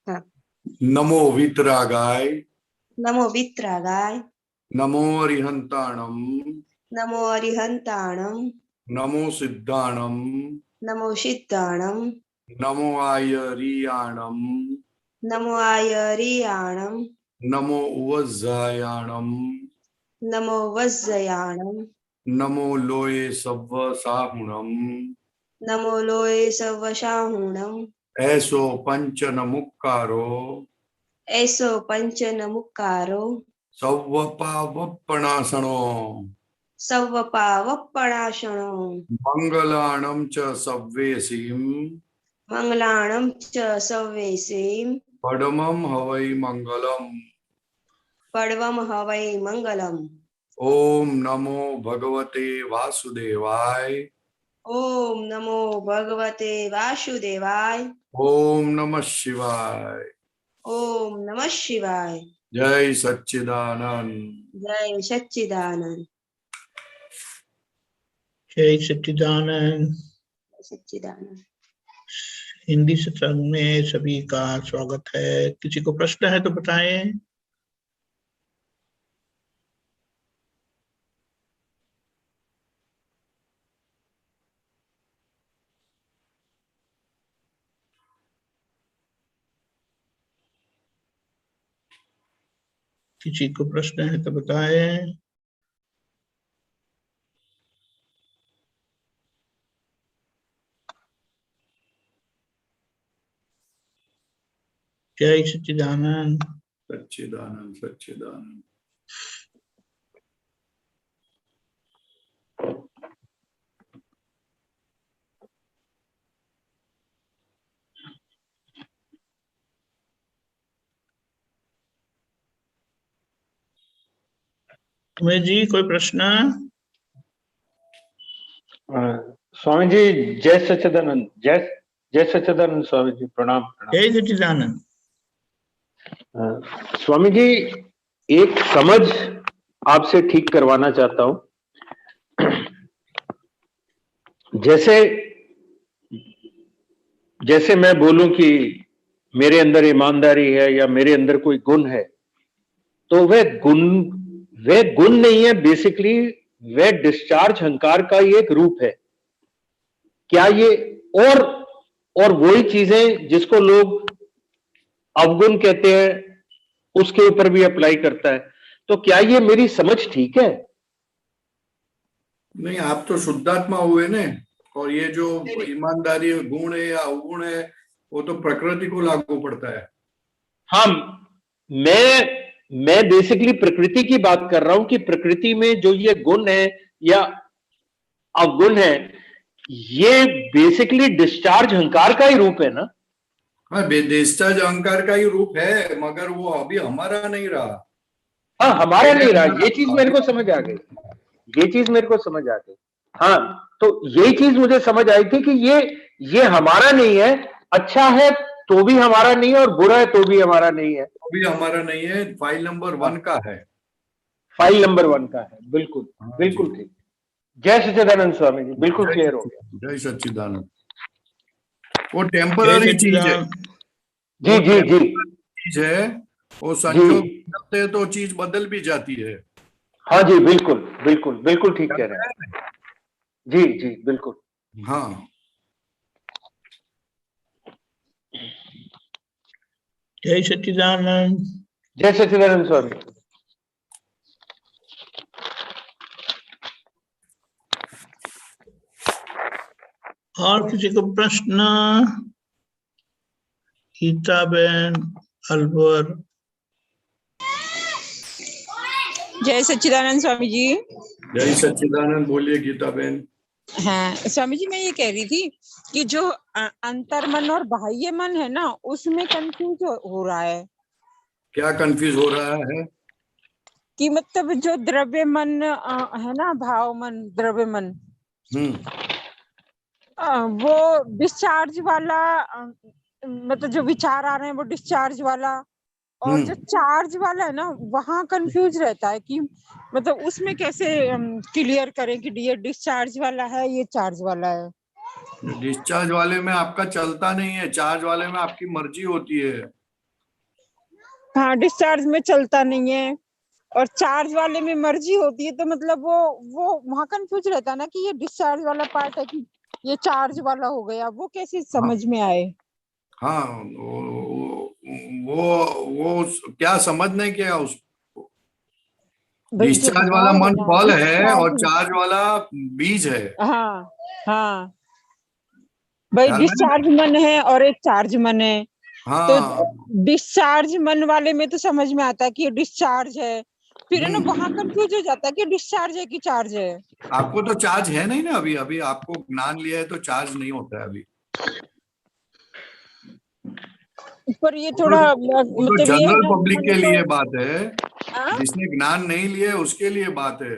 हाँ। नमो वीतरागाय नमो वित्रागाय नमो अरिहंताणम नमो अरिहंताणम नमो सिद्धाणम नमो सिद्धाणम नमो आयरियाणम नमो आयरियाणम नमो उवज्जायाणम नमो वज्रयाणम नमो लोये सव्व साहुणम नमो लोये सवशाहुणम ऐसो पंच नमुक्कारो ऐसो पंचनमुक्कारो सव्वपावप्पणासनो सवपावप्पणाशनो मंगलाणं च सव्वेसीं मंगलाणं च सव्वेसीं पडमं हवै मंगलम्। पडवम हवै मंगलम। ओम नमो भगवते वासुदेवाय ओम नमो भगवते वासुदेवाय ओम नमः शिवाय। ओम नमः शिवाय। जय सच्चिदानंद। जय सच्चिदानंद। जय सच्चिदानंद। सच्चिदानंद। हिंदी सत्संग में सभी का स्वागत है। किसी को प्रश्न है तो बताएं। किसी को प्रश्न है तो बताएं। जय सच्चिदानंद। सच्चिदानंद सच्चिदानंद। उमेश जी कोई प्रश्न? स्वामी जी जय सच्चिदानंद। जय सच्चिदानंद स्वामी जी, प्रणाम प्रणाम। जय सच्चिदानंद। स्वामी जी एक समझ आपसे ठीक करवाना चाहता हूं। जैसे मैं बोलूं कि मेरे अंदर ईमानदारी है या मेरे अंदर कोई गुण है, तो वह गुण नहीं है, बेसिकली वह डिस्चार्ज अहंकार का ही एक रूप है। क्या ये और वही चीजें जिसको लोग अवगुण कहते हैं उसके ऊपर भी अप्लाई करता है, तो क्या ये मेरी समझ ठीक है? नहीं, आप तो शुद्धात्मा हुए ने, और ये जो ईमानदारी गुण है या अवगुण है वो तो प्रकृति को लागू पड़ता है। हाँ, मैं बेसिकली प्रकृति की बात कर रहा हूं कि प्रकृति में जो ये गुण है या अवगुण है, ये बेसिकली डिस्चार्ज अहंकार का ही रूप है ना? हाँ, डिस्चार्ज अहंकार का ही रूप है, मगर वो अभी हमारा नहीं रहा। हाँ, हमारा नहीं रहा, ये चीज मेरे को समझ आ गई, ये चीज मेरे को समझ आ गई। हाँ, तो यही चीज मुझे समझ आई थी कि ये हमारा नहीं है, अच्छा है तो भी हमारा नहीं है और बुरा है तो भी हमारा नहीं है। तो भी हमारा नहीं है, फाइल नंबर 1 का है। फाइल नंबर 1 का है, बिल्कुल बिल्कुल ठीक। जय सच्चिदानंद स्वामी जी, बिल्कुल क्लियर हो गया। जय सच्चिदानंद। वो टेम्पररी चीज है। जी जी जी चीज है, वो संजोग बदलते हैं तो चीज बदल भी जाती है। हाँ जी, बिल्कुल बिल्कुल बिल्कुल ठीक कह रहे हैं। जी जी बिल्कुल। हाँ, जय सच्चिदानंद। जय सच्चिदानंद स्वामी। और किसी को प्रश्न? गीता बहन, अलवर। जय सच्चिदानंद स्वामी जी। जय सच्चिदानंद। बोलिए गीता बहन। हाँ स्वामी जी, मैं ये कह रही थी कि जो अंतर्मन और बाह्य मन है ना, उसमें कंफ्यूज हो रहा है। क्या कंफ्यूज हो रहा है? कि मतलब जो द्रव्य मन है ना, भाव मन, द्रव्य मन, वो डिस्चार्ज वाला, मतलब जो विचार आ रहे हैं वो डिस्चार्ज वाला, और जो चार्ज वाला है ना वहाँ कंफ्यूज रहता है कि मतलब उसमें कैसे क्लियर करें कि ये डिस्चार्ज वाला है, ये चार्ज वाला है। डिस्चार्ज वाले में आपका चलता नहीं है, चार्ज वाले में आपकी मर्जी होती है। हाँ डिस्चार्ज में चलता नहीं है, और चार्ज वाले में मर्जी होती है, तो मतलब वो वहाँ कंफ्यूज रहता है ना कि ये डिस्चार्ज वाला पार्ट है कि ये चार्ज वाला हो गया, वो कैसे समझ में आए। हाँ वो क्या समझने क्या उस भाई जो डिस्चार्ज वाला भाव है मन ना, फल है और discharge- चार्ज वाला बीज है। हाँ हाँ भाई ख्याल में? डिस्चार्ज मन है और एक चार्ज मन है। तो हाँ। डिस्चार्ज मन वाले में तो समझ में आता है कि ये डिस्चार्ज है, फिर है ना वहां कंफ्यूज हो जाता है कि डिस्चार्ज है कि चार्ज है। आपको तो चार्ज है नहीं ना अभी, अभी आपको ज्ञान लिया है तो चार्ज नहीं होता है अभी। पर ये वो थोड़ा तो, वो तो मतलब ये है जनरल ना पब्लिक मैंने के तो लिए बात है, हाँ? जिसने ज्ञान नहीं लिया है उसके लिए बात है,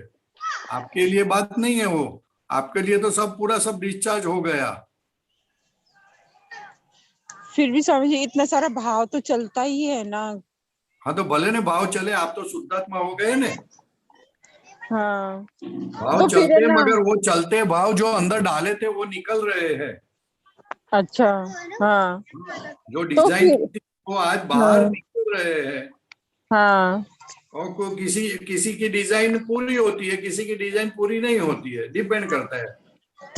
आपके लिए बात नहीं है वो। आपके लिए तो सब पूरा सब डिस्चार्ज हो गया। फिर भी समझिए इतना सारा भाव तो चलता ही है ना। हाँ तो भले ने भाव चले, आप तो शुद्धात्मा हो गए ने। हाँ भाव तो फिर है चलते हैं ना। मगर वो चलते भाव जो अंदर डाले थे वो निकल रहे हैं। अच्छा हाँ जो तो डिजाइन फिर की थी वो आज बाहर हाँ निकल रहे हैं। हाँ और किसी किसी की डिजाइन पूरी होती है, किसी की डिजाइन पूरी नहीं होती है, डिपेंड करता है।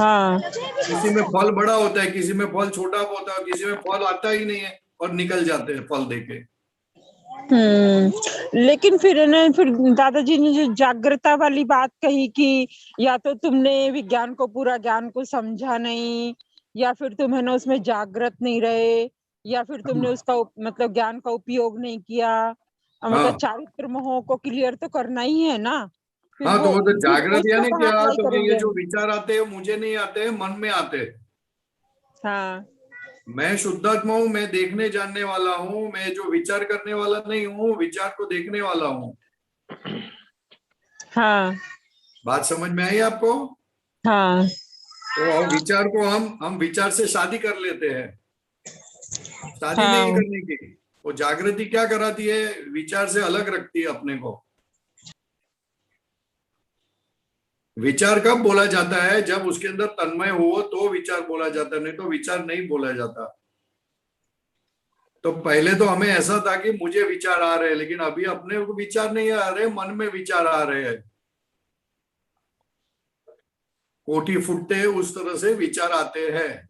हाँ किसी में फल बड़ा होता है, किसी में फल छोटा होता है, किसी में फल आता ही नहीं है और निकल जाते हैं फल देके। लेकिन फिर है ना, फिर दादाजी ने जो जागृता वाली बात कही कि या तो तुमने विज्ञान को पूरा ज्ञान को समझा नहीं, या फिर तुम है ना उसमें जागृत नहीं रहे, या फिर तुमने उसका मतलब ज्ञान का उपयोग नहीं किया, मतलब हाँ चारित्र मोह को क्लियर तो करना ही है ना। फिर हाँ, तो वो तो फिर जागृत उसको यानी कहाँ क्या, अप्लाई तो ये करेंगे। जो विचार आते हैं मुझे नहीं आते, मन में आते हैं। हाँ मैं शुद्धात्मा हूँ, मैं देखने जानने वाला हूँ, मैं जो विचार करने वाला नहीं हूँ, विचार को देखने वाला हूँ। हाँ बात समझ में आई आपको? हाँ तो हम विचार को हम विचार से शादी कर लेते हैं, शादी नहीं हाँ करने की। वो जागृति क्या कराती है, विचार से अलग रखती है अपने को। विचार कब बोला जाता है, जब उसके अंदर तन्मय हो तो विचार बोला जाता है, नहीं तो विचार नहीं बोला जाता। तो पहले तो हमें ऐसा था कि मुझे विचार आ रहे हैं, लेकिन अभी अपने को विचार नहीं आ रहे, मन में विचार आ रहे हैं। कोठी फूटते हैं उस तरह से विचार आते हैं।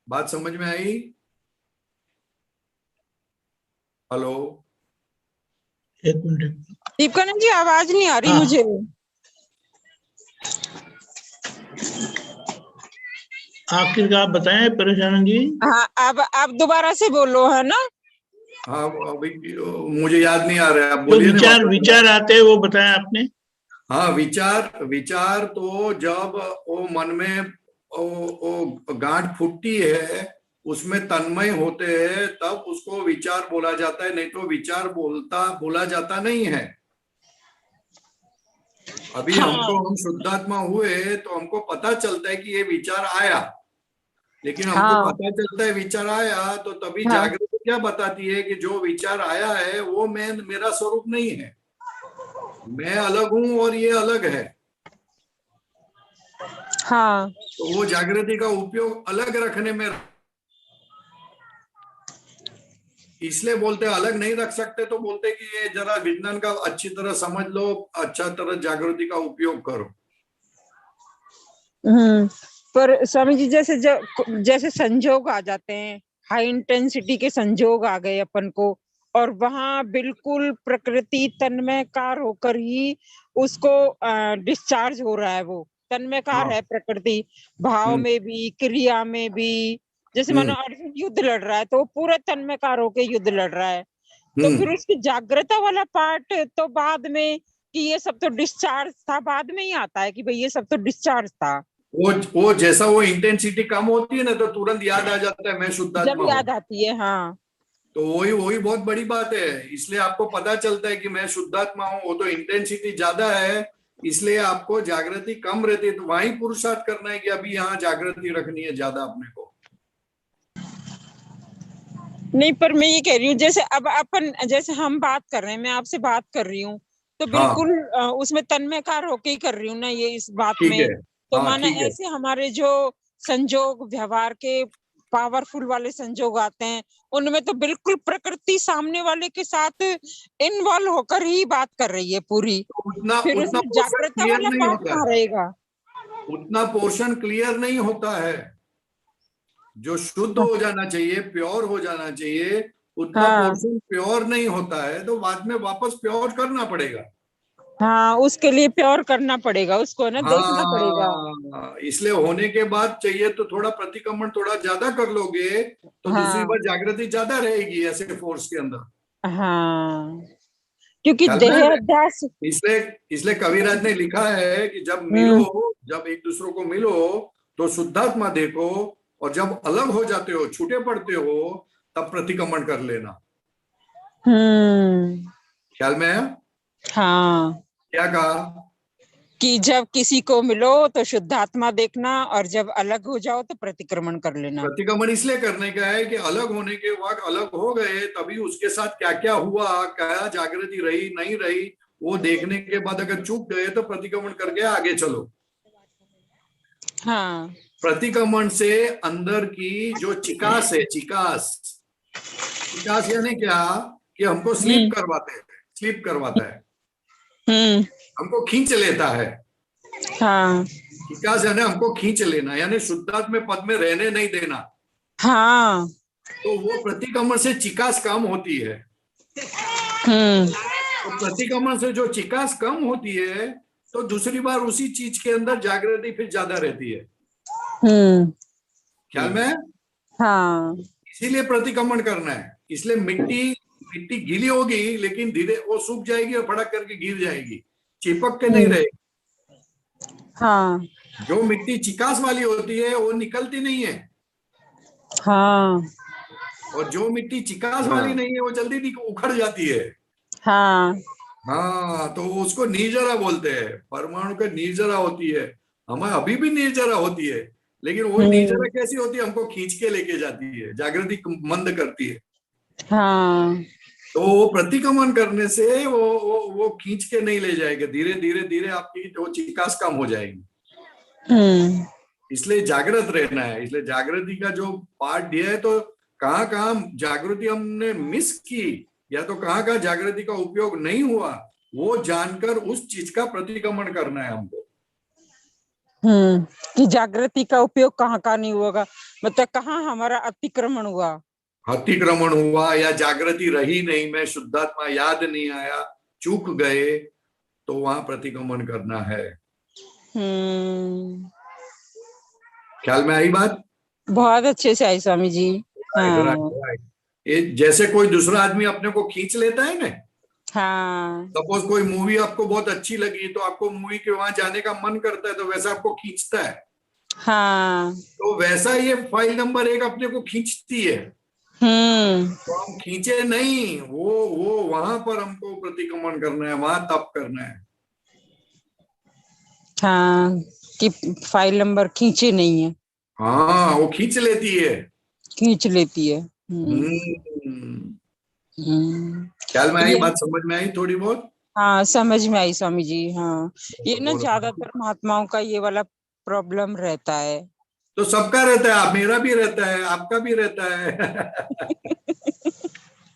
बात समझ में आई? हेलो? एक मिनट। दीपकानंद जी आवाज नहीं आ रही हाँ। मुझे। आखिर का आप बताएं परेशानंद जी। हाँ अब आप दोबारा से बोलो है ना। हाँ अभी मुझे याद नहीं आ रहा है, आप जो बोलिए ना विचार वापस। विचार आते हैं वो बताया आपने। हाँ विचार, विचार तो जब वो मन में वो गांठ फूटती है, उसमें तन्मय होते हैं, तब उसको विचार बोला जाता है, नहीं तो विचार बोला जाता नहीं है। अभी हाँ। हम शुद्धात्मा हुए तो हमको पता चलता है कि ये विचार आया, लेकिन हमको हाँ पता चलता है विचार आया, तो तभी हाँ जागृति क्या बताती है कि जो विचार आया है वो मेरा स्वरूप नहीं है, मैं अलग हूं और ये अलग है। हाँ तो वो जागृति का उपयोग अलग रखने में, इसलिए बोलते अलग नहीं रख सकते, तो बोलते कि ये जरा विज्ञान का अच्छी तरह समझ लो, अच्छा तरह जागृति का उपयोग करो। पर स्वामी जी जैसे संजोग आ जाते हैं, हाई इंटेंसिटी के संजोग आ गए अपन को, और वहां बिल्कुल प्रकृति तन्मयकार होकर ही उसको डिस्चार्ज हो रहा है, वो तन्मयकार हाँ। है प्रकृति, भाव में भी क्रिया में भी। जैसे मानो अर्जुन युद्ध लड़ रहा है तो वो पूरा तन्मयकार होकर युद्ध लड़ रहा है, तो फिर उसकी जागृता वाला पार्ट तो बाद में कि ये सब तो डिस्चार्ज था, बाद में ही आता है कि भाई ये सब तो डिस्चार्ज था। वो जैसा वो इंटेंसिटी कम होती है ना, तो तुरंत याद आ जाता है मैं जब शुद्धात्मा याद हूँ। आती है हाँ। तो वही बहुत बड़ी बात है, इसलिए आपको पता चलता है कि मैं शुद्धात्मा हूँ। वो तो इंटेंसिटी ज्यादा है, इसलिए आपको जागृति कम रहती है, तो वहीं पुरुषार्थ करना है कि अभी यहाँ जागृति रखनी है ज्यादा अपने को। नहीं पर मैं ये कह रही हूँ, जैसे अब अपन जैसे हम बात कर रहे हैं, मैं आपसे बात कर रही हूँ तो बिल्कुल उसमें तन्मयकार होके ही कर रही हूँ ना ये इस बात ठीक में। है। तो हाँ माना ठीक है। ऐसे हमारे जो संजोग व्यवहार के पावरफुल वाले संजोग आते हैं, उनमें तो बिल्कुल प्रकृति सामने वाले के साथ इन्वॉल्व होकर ही बात कर रही है पूरी। उतना फिर उतना उसमें पोर्शन जागृता क्लियर वाला नहीं पार्ट होता कहाँ है, रहेगा? उतना पोर्शन क्लियर नहीं होता है। जो शुद्ध हो जाना चाहिए, प्योर हो जाना चाहिए, उतना हाँ पोर्शन प्योर नहीं होता है, तो बाद में वापस प्योर करना पड़ेगा। हाँ, उसके लिए प्योर करना पड़ेगा, उसको ना देखना पड़ेगा। हाँ, इसलिए होने के बाद चाहिए तो थोड़ा प्रतिक्रमण थोड़ा ज्यादा कर लोगे तो दूसरी हाँ बार जागृति ज्यादा रहेगी ऐसे फोर्स के अंदर। हाँ, क्योंकि ख्याल में देह है? अध्यास। इसलिए इसलिए कविराज ने लिखा है कि जब हम्म मिलो, जब एक दूसरे को मिलो तो शुद्धात्मा देखो, और जब अलग हो जाते हो, छूटे पड़ते हो, तब प्रतिक्रमण कर लेना। ख्याल में है? हाँ, क्या कहा? कि जब किसी को मिलो तो शुद्धात्मा देखना, और जब अलग हो जाओ तो प्रतिक्रमण कर लेना। प्रतिक्रमण इसलिए करने का है कि अलग होने के वक्त अलग हो गए, तभी उसके साथ क्या क्या हुआ, क्या जागृति रही नहीं रही, वो देखने के बाद अगर चूक गए तो प्रतिक्रमण करके आगे चलो। हाँ प्रतिक्रमण से अंदर की जो चिकास है, चिकास यानी क्या, कि हमको स्लीप करवाते हैं, स्लीप करवाता है, हम्म हमको खींच लेता है। हाँ चिकास यानी हमको खींच लेना, यानी शुद्धात्म पद में रहने नहीं देना। हाँ तो वो प्रतिक्रमण से चिकास कम होती है। हम्म तो प्रतिक्रमण से जो चिकास कम होती है, तो दूसरी बार उसी चीज के अंदर जागृति फिर ज्यादा रहती है। ख्याल में है? हाँ इसीलिए प्रतिक्रमण करना है। इसलिए मिट्टी मिट्टी गीली होगी, लेकिन धीरे वो सूख जाएगी और फड़क करके गिर जाएगी, चिपक के नहीं रहेगी। हाँ जो मिट्टी चिकास वाली होती है वो निकलती नहीं है, हाँ और जो मिट्टी चिकास वाली नहीं है वो जल्दी उखड़ जाती है। हाँ हाँ, तो उसको निर्जरा बोलते हैं। परमाणु का निर्जरा होती है, हमें अभी भी निर्जरा होती है, लेकिन वो निर्जरा कैसी होती है, हमको खींच के लेके जाती है, जागृति मंद करती है। हाँ तो वो प्रतिक्रमण करने से वो खींच के नहीं ले जाएगा, धीरे धीरे धीरे आपकी वो चिकास कम हो जाएगी। इसलिए जागृत रहना है। इसलिए जागृति का जो पार्ट दिया है, तो कहाँ कहाँ जागृति हमने मिस की, या तो कहाँ कहाँ जागृति का उपयोग नहीं हुआ, वो जानकर उस चीज का प्रतिक्रमण करना है हमको। कि जागृति का उपयोग कहाँ कहाँ नहीं होगा, मतलब कहाँ हमारा अतिक्रमण हुआ, अतिक्रमण हुआ, या जागृति रही नहीं, मैं शुद्धात्मा याद नहीं आया, चूक गए, तो वहां प्रतिक्रमण करना है। ख्याल में आई बात? बहुत अच्छे से आई स्वामी जी। ये जैसे कोई दूसरा आदमी अपने को खींच लेता है ना, हाँ सपोज कोई मूवी आपको बहुत अच्छी लगी, तो आपको मूवी के वहां जाने का मन करता है, तो वैसा आपको खींचता है। हाँ तो वैसा ये फाइल नंबर 1 अपने को खींचती है। तो हम खींचे नहीं, वो वहां पर हमको प्रतिक्रमण करना है, वहां तप करना है। हाँ, कि फाइल नंबर खींचे नहीं है। हाँ, वो खींच लेती है, खींच लेती है। ख्याल में आई ये बात? समझ में आई थोड़ी बहुत? हाँ, समझ में आई स्वामी जी। हाँ, ये ना बहुत ज्यादातर महात्माओं का ये वाला प्रॉब्लम रहता है। तो सबका रहता है, मेरा भी रहता है, आपका भी रहता है।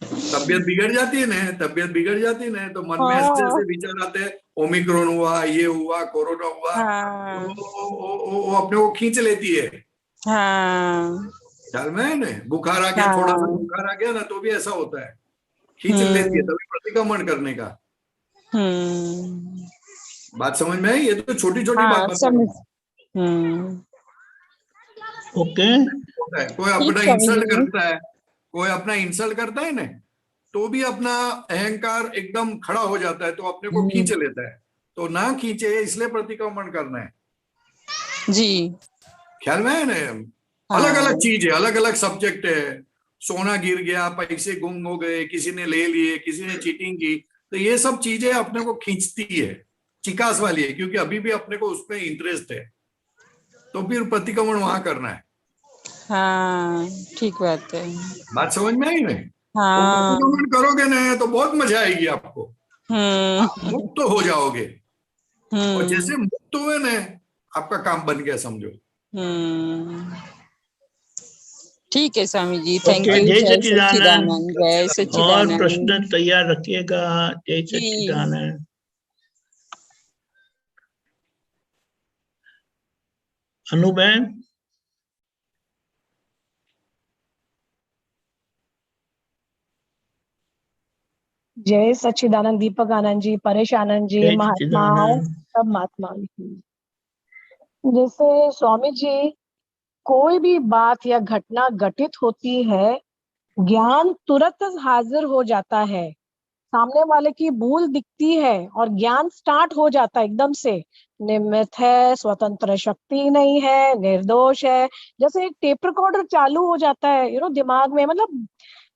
तबीयत बिगड़ जाती है ना, तबीयत बिगड़ जाती है ना, तो मन में ऐसे ऐसे विचार आते हैं, ओमिक्रॉन हुआ, ये हुआ, कोरोना हुआ, हाँ वो अपने को खींच लेती है। हाँ ख्याल में है ना? बुखार आ गया, हाँ। थोड़ा सा बुखार आ गया ना, तो भी ऐसा होता है, खींच लेती है, तभी प्रतिक्रमण करने का। बात समझ में आई? ये तो छोटी छोटी हाँ, बात बता रहा हूं। ओके। कोई अपना इंसल्ट करता है, कोई अपना इंसल्ट करता है ना, तो भी अपना अहंकार एकदम खड़ा हो जाता है, तो अपने को खींच लेता है। तो ना खींचे, इसलिए प्रतिक्रमण करना है जी। ख्याल में है ना? अलग अलग चीज है, अलग अलग सब्जेक्ट है। सोना गिर गया, पैसे गुम हो गए, किसी ने ले लिए, किसी ने चीटिंग की, तो ये सब चीजें अपने को खींचती है, चिकास वाली है, क्योंकि अभी भी अपने को उसमें इंटरेस्ट है, तो फिर प्रतिक्रमण वहां करना है। हाँ, ठीक बात है। बात समझ में आई नहीं? हाँ। तो प्रतिक्रमण करोगे ना तो बहुत मजा आएगी आपको, मुक्त हो जाओगे। और जैसे मुक्त हुए ना, आपका काम बन गया समझो। ठीक है Swami ji, thank okay, you. जय जय सच्चिदानंद। सच्चिदानंद, जय और सच्चिदानंद प्रश्न तैयार रखिएगा। जय जी। सच्चिदानंद। अनुबेन। जय सच्चिदानंद, दीपक आनंद जी, परेश आनंद जी, जय महात्माओं, सच्चिदानंद। सब महात्मा। जैसे स्वामी जी, कोई भी बात या घटना घटित होती है, ज्ञान तुरंत हाजिर हो जाता है। सामने वाले की भूल दिखती है और ज्ञान स्टार्ट हो जाता है एकदम से। निमित्त है, स्वतंत्र शक्ति नहीं है, निर्दोष है। जैसे एक टेप रिकॉर्डर चालू हो जाता है दिमाग में, मतलब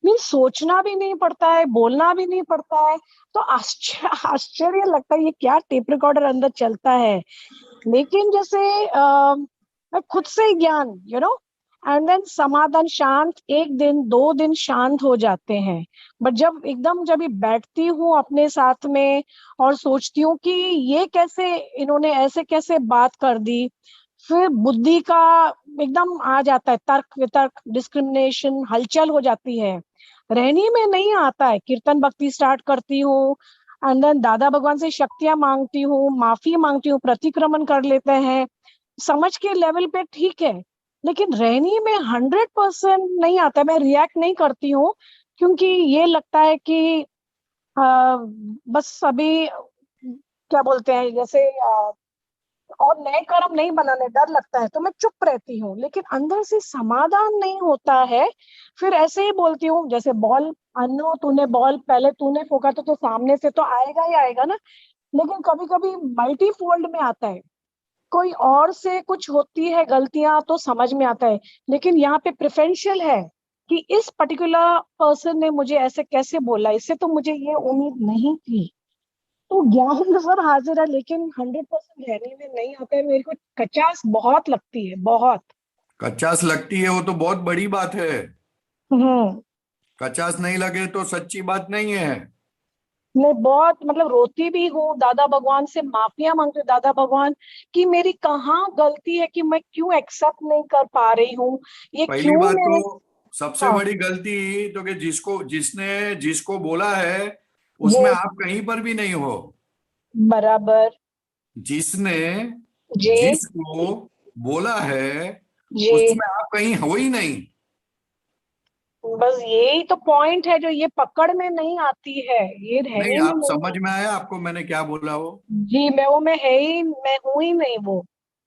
मीन सोचना भी नहीं पड़ता है, बोलना भी नहीं पड़ता है। तो आश्चर्य लगता है, ये क्या टेप रिकॉर्डर अंदर चलता है। लेकिन जैसे खुद से ज्ञान एंड देन समाधान, शांत, एक दिन 2 दिन शांत हो जाते हैं। बट जब ये बैठती हूँ अपने साथ में और सोचती हूँ कि ये कैसे, इन्होंने ऐसे कैसे बात कर दी, फिर बुद्धि का एकदम आ जाता है, तर्क वितर्क, डिस्क्रिमिनेशन, हलचल हो जाती है। रहनी में नहीं आता है। कीर्तन भक्ति स्टार्ट करती हूँ एंड देन दादा भगवान से शक्तियां मांगती हूँ, माफी मांगती हूँ, प्रतिक्रमण कर लेते हैं। समझ के लेवल पे ठीक है, लेकिन रहनी में 100% नहीं आता। मैं रिएक्ट नहीं करती हूँ क्योंकि ये लगता है कि बस अभी क्या बोलते हैं, जैसे और नए कर्म नहीं बनाने, डर लगता है, तो मैं चुप रहती हूँ। लेकिन अंदर से समाधान नहीं होता है। फिर ऐसे ही बोलती हूँ, जैसे बॉल, अनु तूने बॉल पहले तूने फोका तो सामने से तो आएगा ही आएगा ना। लेकिन कभी कभी मल्टीफोल्ड में आता है, कोई और से कुछ होती है गलतियां तो समझ में आता है। लेकिन यहाँ पे प्रेफरेंशियल है कि इस पर्टिकुलर पर्सन ने मुझे ऐसे कैसे बोला, इससे तो मुझे ये उम्मीद नहीं थी। तो ज्ञान नजर हाजिर है, लेकिन 100% रहने में नहीं आता है। मेरे को कचास बहुत लगती है, बहुत। कचास लगती है, वो तो बहुत बड़ी बात है। हम्म। कचास नहीं लगे तो सच्ची बात नहीं है। मैं बहुत, मतलब रोती भी हूँ, दादा भगवान से माफिया मांगती हूँ, दादा भगवान कि मेरी कहाँ गलती है, कि मैं क्यों एक्सेप्ट नहीं कर पा रही हूँ, ये पहली क्यों बात मेरे। तो सबसे हाँ बड़ी गलती तो कि जिसको बोला है जी, उसमें आप कहीं पर भी नहीं हो। बराबर। जिसने जी जिसको बोला है जी, उसमें आप कहीं हो ही नहीं। बस यही तो पॉइंट है जो ये पकड़ में नहीं आती है, ये नहीं, रहने में आप समझ नहीं। में आया आपको मैंने क्या बोला वो? जी, मैं वो, मैं है ही, मैं हूं ही नहीं वो।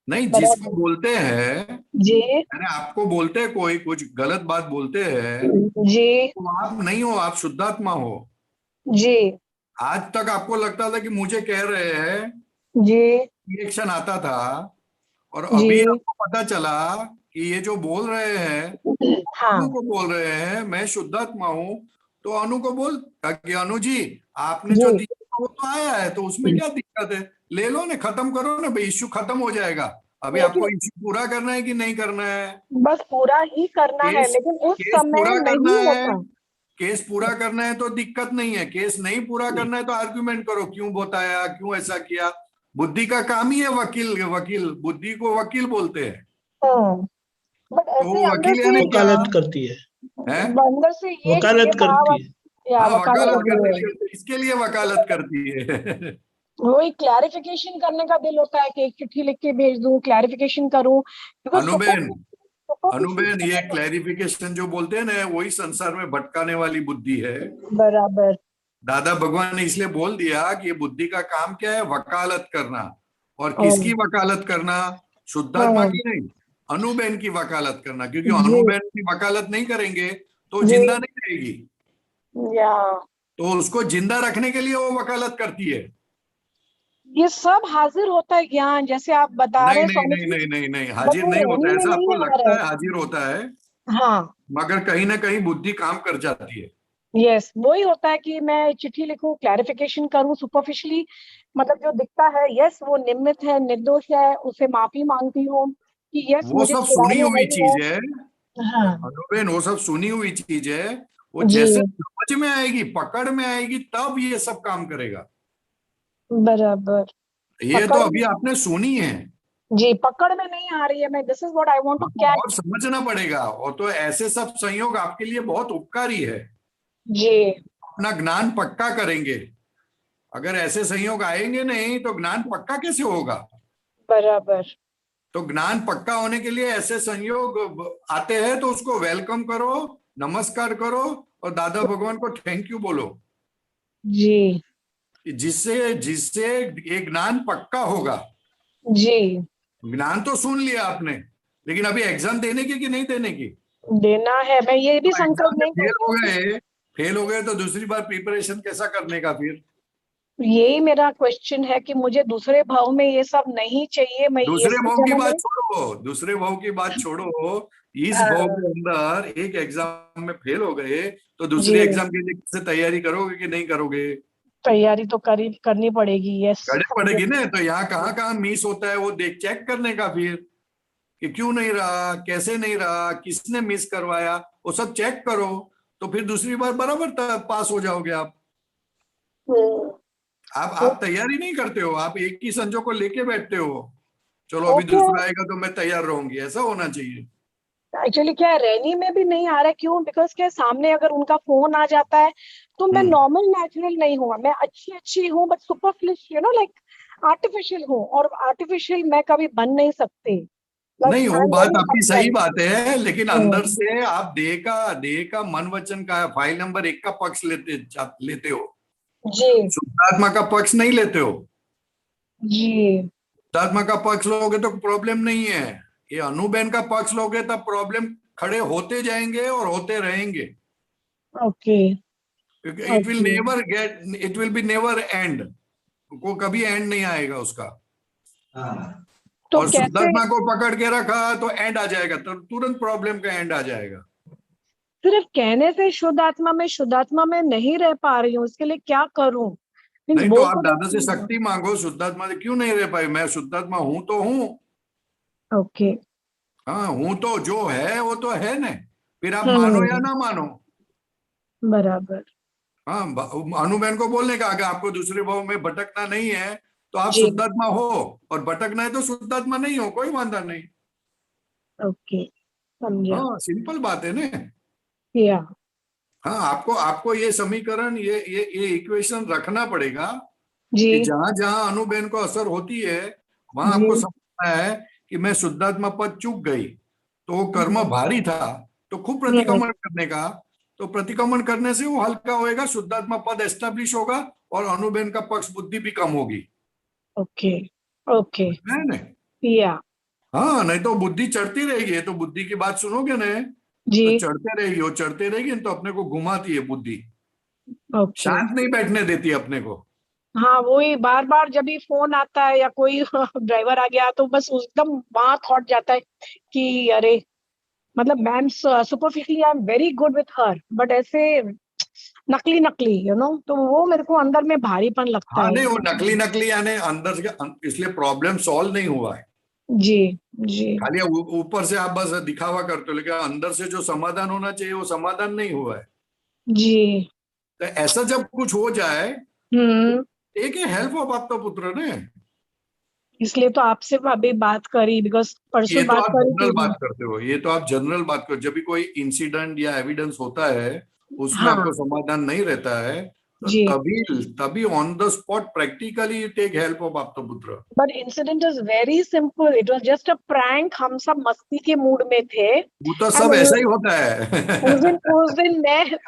नहीं, जिसको बराबर। बोलते हैं, जी मैंने आपको बोलते हैं, कोई कुछ गलत बात बोलते हैं जी तो आप नहीं हो, आप शुद्धात्मा हो। जी आज तक आपको लगता था कि मुझे कह रहे हैं, जी रिएक्शन आता था, और जी। अभी आपको पता चला कि ये जो बोल रहे हैं अनु हाँ को बोल रहे हैं, मैं शुद्धात्मा हूं। तो अनु को बोल कि अनु जी, आपने जो जी, दिया वो तो आया है, तो उसमें क्या दिक्कत है? ले लो ना, खत्म करो ना भाई, इश्यू खत्म हो जाएगा। अभी लेकिन आपको इश्यू पूरा करना है कि नहीं करना है? बस पूरा ही करना है, केस लेकिन उस केस समय पूरा करना नहीं है। होता। केस पूरा करना है तो दिक्कत नहीं है, केस नहीं पूरा करना है तो आर्ग्यूमेंट करो, क्यों बताया, क्यों ऐसा किया। बुद्धि का काम ही है वकील, वकील बुद्धि को वकील बोलते हैं। बट तो ऐसे अंदर वकील से, यानी क्या वकालत करती है? अंदर से ये वकालत भाव करती है। या हाँ, वकालत वकालत होती करने है। के लिए, इसके लिए वकालत करती है। वही क्लैरिफिकेशन करने का दिल होता है कि एक चिट्ठी लिख के भेज दूं, क्लैरिफिकेशन करूं, बिकॉज अनुबेन, अनुबेन, ये क्लैरिफिकेशन जो बोलते हैं ना, वही संसार में भटकाने वाली बुद्धि है। बराबर। दादा भगवान ने इसलिए बोल दिया कि ये बुद्धि का काम क्या है, वकालत करना। और हाँ किसकी वकालत करना? शुद्धात्मा हाँ, की नहीं, अनुबेन की वकालत करना, क्योंकि जी अनुबेन की वकालत नहीं करेंगे तो जी, जिंदा नहीं रहेगी। या तो उसको जिंदा रखने के लिए वो वकालत करती है। ये सब हाजिर होता है ज्ञान, जैसे आप बता रहे नहीं हैं नहीं स्वामी नहीं जी। नहीं नहीं नहीं, बट हाजिर वो नहीं रहने होता है, में ऐसा नहीं आपको आ रहा लगता है। है हाजिर होता है, हाँ, मगर कहीं ना कहीं बुद्धि काम कर जाती है। यस, वही होता है कि मैं चिट्ठी लिखूं, क्लैरिफिकेशन करूं सुपरफिशली, मतलब जो दिखता है, यस वो निमित्त है, निर्दोष है, उसे माफी मांगती हूँ कि यस वो मुझे सब सुनी छुड़ाने हुई आई है। चीज है। हाँ अनुबेन, वो सब सुनी हुई चीज है। वो जी, जैसे समझ में आएगी, पकड़ में आएगी, तब ये सब काम करेगा। बराबर। ये तो पकड़। अभी आपने सुनी है। जी, पकड़ में नहीं आ रही है। मैं this is what I want to catch. और समझना पड़ेगा, और तो ऐसे सब संयोग आपके लिए बहुत उपकारी है। जी अपना ज्ञान पक्का करेंगे। अगर ऐसे संयोग आएंगे नहीं तो ज्ञान पक्का कैसे होगा? बराबर। तो ज्ञान पक्का होने के लिए ऐसे संयोग आते हैं तो उसको वेलकम करो, नमस्कार करो और दादा भगवान को थैंक यू बोलो, जी जिससे जिससे ये ज्ञान पक्का होगा। जी ज्ञान तो सुन लिया आपने, लेकिन अभी एग्जाम देने की कि नहीं देने की? देना है। मैं ये भी तो संकल्प एग्जाम में नहीं करती हूँ। फेल हो गए तो दूसरी बार प्रिपरेशन कैसा करने का फिर? यही मेरा क्वेश्चन है कि मुझे दूसरे भाव में ये सब नहीं चाहिए। मैं ये दूसरे भाव की जन्म बात में छोड़ो, दूसरे भाव की बात छोड़ो। इस भाव हाँ, के अंदर एक एग्जाम में फेल हो गए तो जी दूसरे एग्जाम के लिए कैसे तैयारी करोगे कि नहीं करोगे? तैयारी तो करनी पड़ेगी। यस करनी पड़ेगी ना। तो यहाँ कहाँ कहाँ मिस होता है वो देख चेक करने का फिर, कि क्यों नहीं रहा, कैसे नहीं रहा, किसने मिस करवाया, वो सब चेक करो। तो फिर दूसरी बार बराबर पास हो जाओगे आप। आप तैयारी नहीं करते हो, आप एक ही संजो को लेके बैठते हो। चलो अभी ओके। दूसरा आएगा तो मैं तैयार रहूंगी, ऐसा होना चाहिए। एक्चुअली क्या है, रैनी में भी नहीं आ रहा है। क्यों? बिकॉज क्या है, सामने अगर उनका फोन आ जाता है तो मैं हम्म। नॉर्मल नेचुरल नहीं हूँ। मैं अच्छी अच्छी हूँ बट सुपरफिशियल, लाइक आर्टिफिशियल हूँ। और आर्टिफिशियल मैं कभी बन नहीं सकती। लाइक नहीं, वो आई एम बात वेरी आपकी सही अपराइट। बात है, लेकिन अंदर से आप देह का मन वचन का फाइल नंबर 1 का पक्ष लेते हो। जी शुद्धात्मा का पक्ष नहीं लेते हो। जी शुद्धात्मा का पक्ष लोगे तो प्रॉब्लम नहीं है। ये अनुबेन का पक्ष लोगे तब प्रॉब्लम खड़े होते जाएंगे और होते रहेंगे, ओके क्योंकि okay. It will be never and. को कभी एंड नहीं आएगा उसका। तो और कैसे? शुद्धात्मा को पकड़ के रखा तो एंड आ जाएगा, तो तुरंत प्रॉब्लम का एंड आ जाएगा। सिर्फ कहने से शुद्ध आत्मा में नहीं रह पा रही हूँ, इसके लिए क्या करूं? मीन्स नहीं तो बोल आप तो दादा से देती हूँ। शक्ति मांगो, शुद्धात्मा से क्यों नहीं रह पाई? मैं शुद्धात्मा हूं तो हूं। ओके। हाँ, हूं तो जो है वो तो है ना। फिर आप मानो या हम्म। ना मानो। बराबर। हाँ, अनुबहन को बोलने का, अगर आपको दूसरे भाव में भटकना नहीं है तो आप जी शुद्धात्मा हो, और भटकना है तो शुद्धात्मा नहीं हो, कोई वांधा नहीं। ओके, समझा। हाँ, सिंपल बात है ना। या हाँ, आपको आपको ये समीकरण, ये इक्वेशन रखना पड़ेगा जी कि जहां जहां अणुबहन को असर होती है वहां जी। आपको समझना है कि मैं शुद्धात्मा पद चूक गई तो वो कर्म भारी था, तो खूब हम्म, प्रतिक्रमण करने का। तो प्रतिक्रमण करने से वो हल्का होएगा, शुद्धात्मा पद एस्टेब्लिश होगा और अणुबहन का पक्ष बुद्धि भी कम होगी। Okay okay. है ना? या हाँ, नहीं तो बुद्धि चढ़ती रहेगी, तो बुद्धि की बात सुनोगे ना तो जी चढ़ते रहेगी, वो चढ़ते रहेगी तो अपने को घुमाती है बुद्धि, ओके। शांत नहीं बैठने देती अपने को। हाँ, वही बार बार जब भी फोन आता है या कोई ड्राइवर आ गया तो बस एकदम वहां थॉट जाता है कि अरे, मतलब ma'am superficially I am very good with her, but ऐसे नकली नकली तो वो मेरे को अंदर में भारीपन लगता हाँ, है। नहीं वो नकली नकली यानी अंदर से, इसलिए प्रॉब्लम सॉल्व नहीं हुआ है। जी जी खाली ऊपर से आप बस दिखावा करते हो, लेकिन अंदर से जो समाधान होना चाहिए वो समाधान नहीं हुआ है। जी। तो ऐसा जब कुछ हो जाए, हम्म। एक ही हेल्प ऑफ आपका पुत्र ने। इसलिए तो आपसे अभी बात करी, बिकॉज ये परसों तो बात आप करी जनरल थी। बात करते हो, ये तो आप जनरल बात करो। जब भी कोई इंसिडेंट या एविडेंस होता है उसमें हाँ आपको समाधान नहीं रहता है, तो जी। तभी तभी on the spot practically you take help of आपका पुत्र। But incident is very simple, it was just a prank. हम सब मस्ती के मूड में थे वो तो एंड सब ऐसा ही होता उस दिन है। उस दिन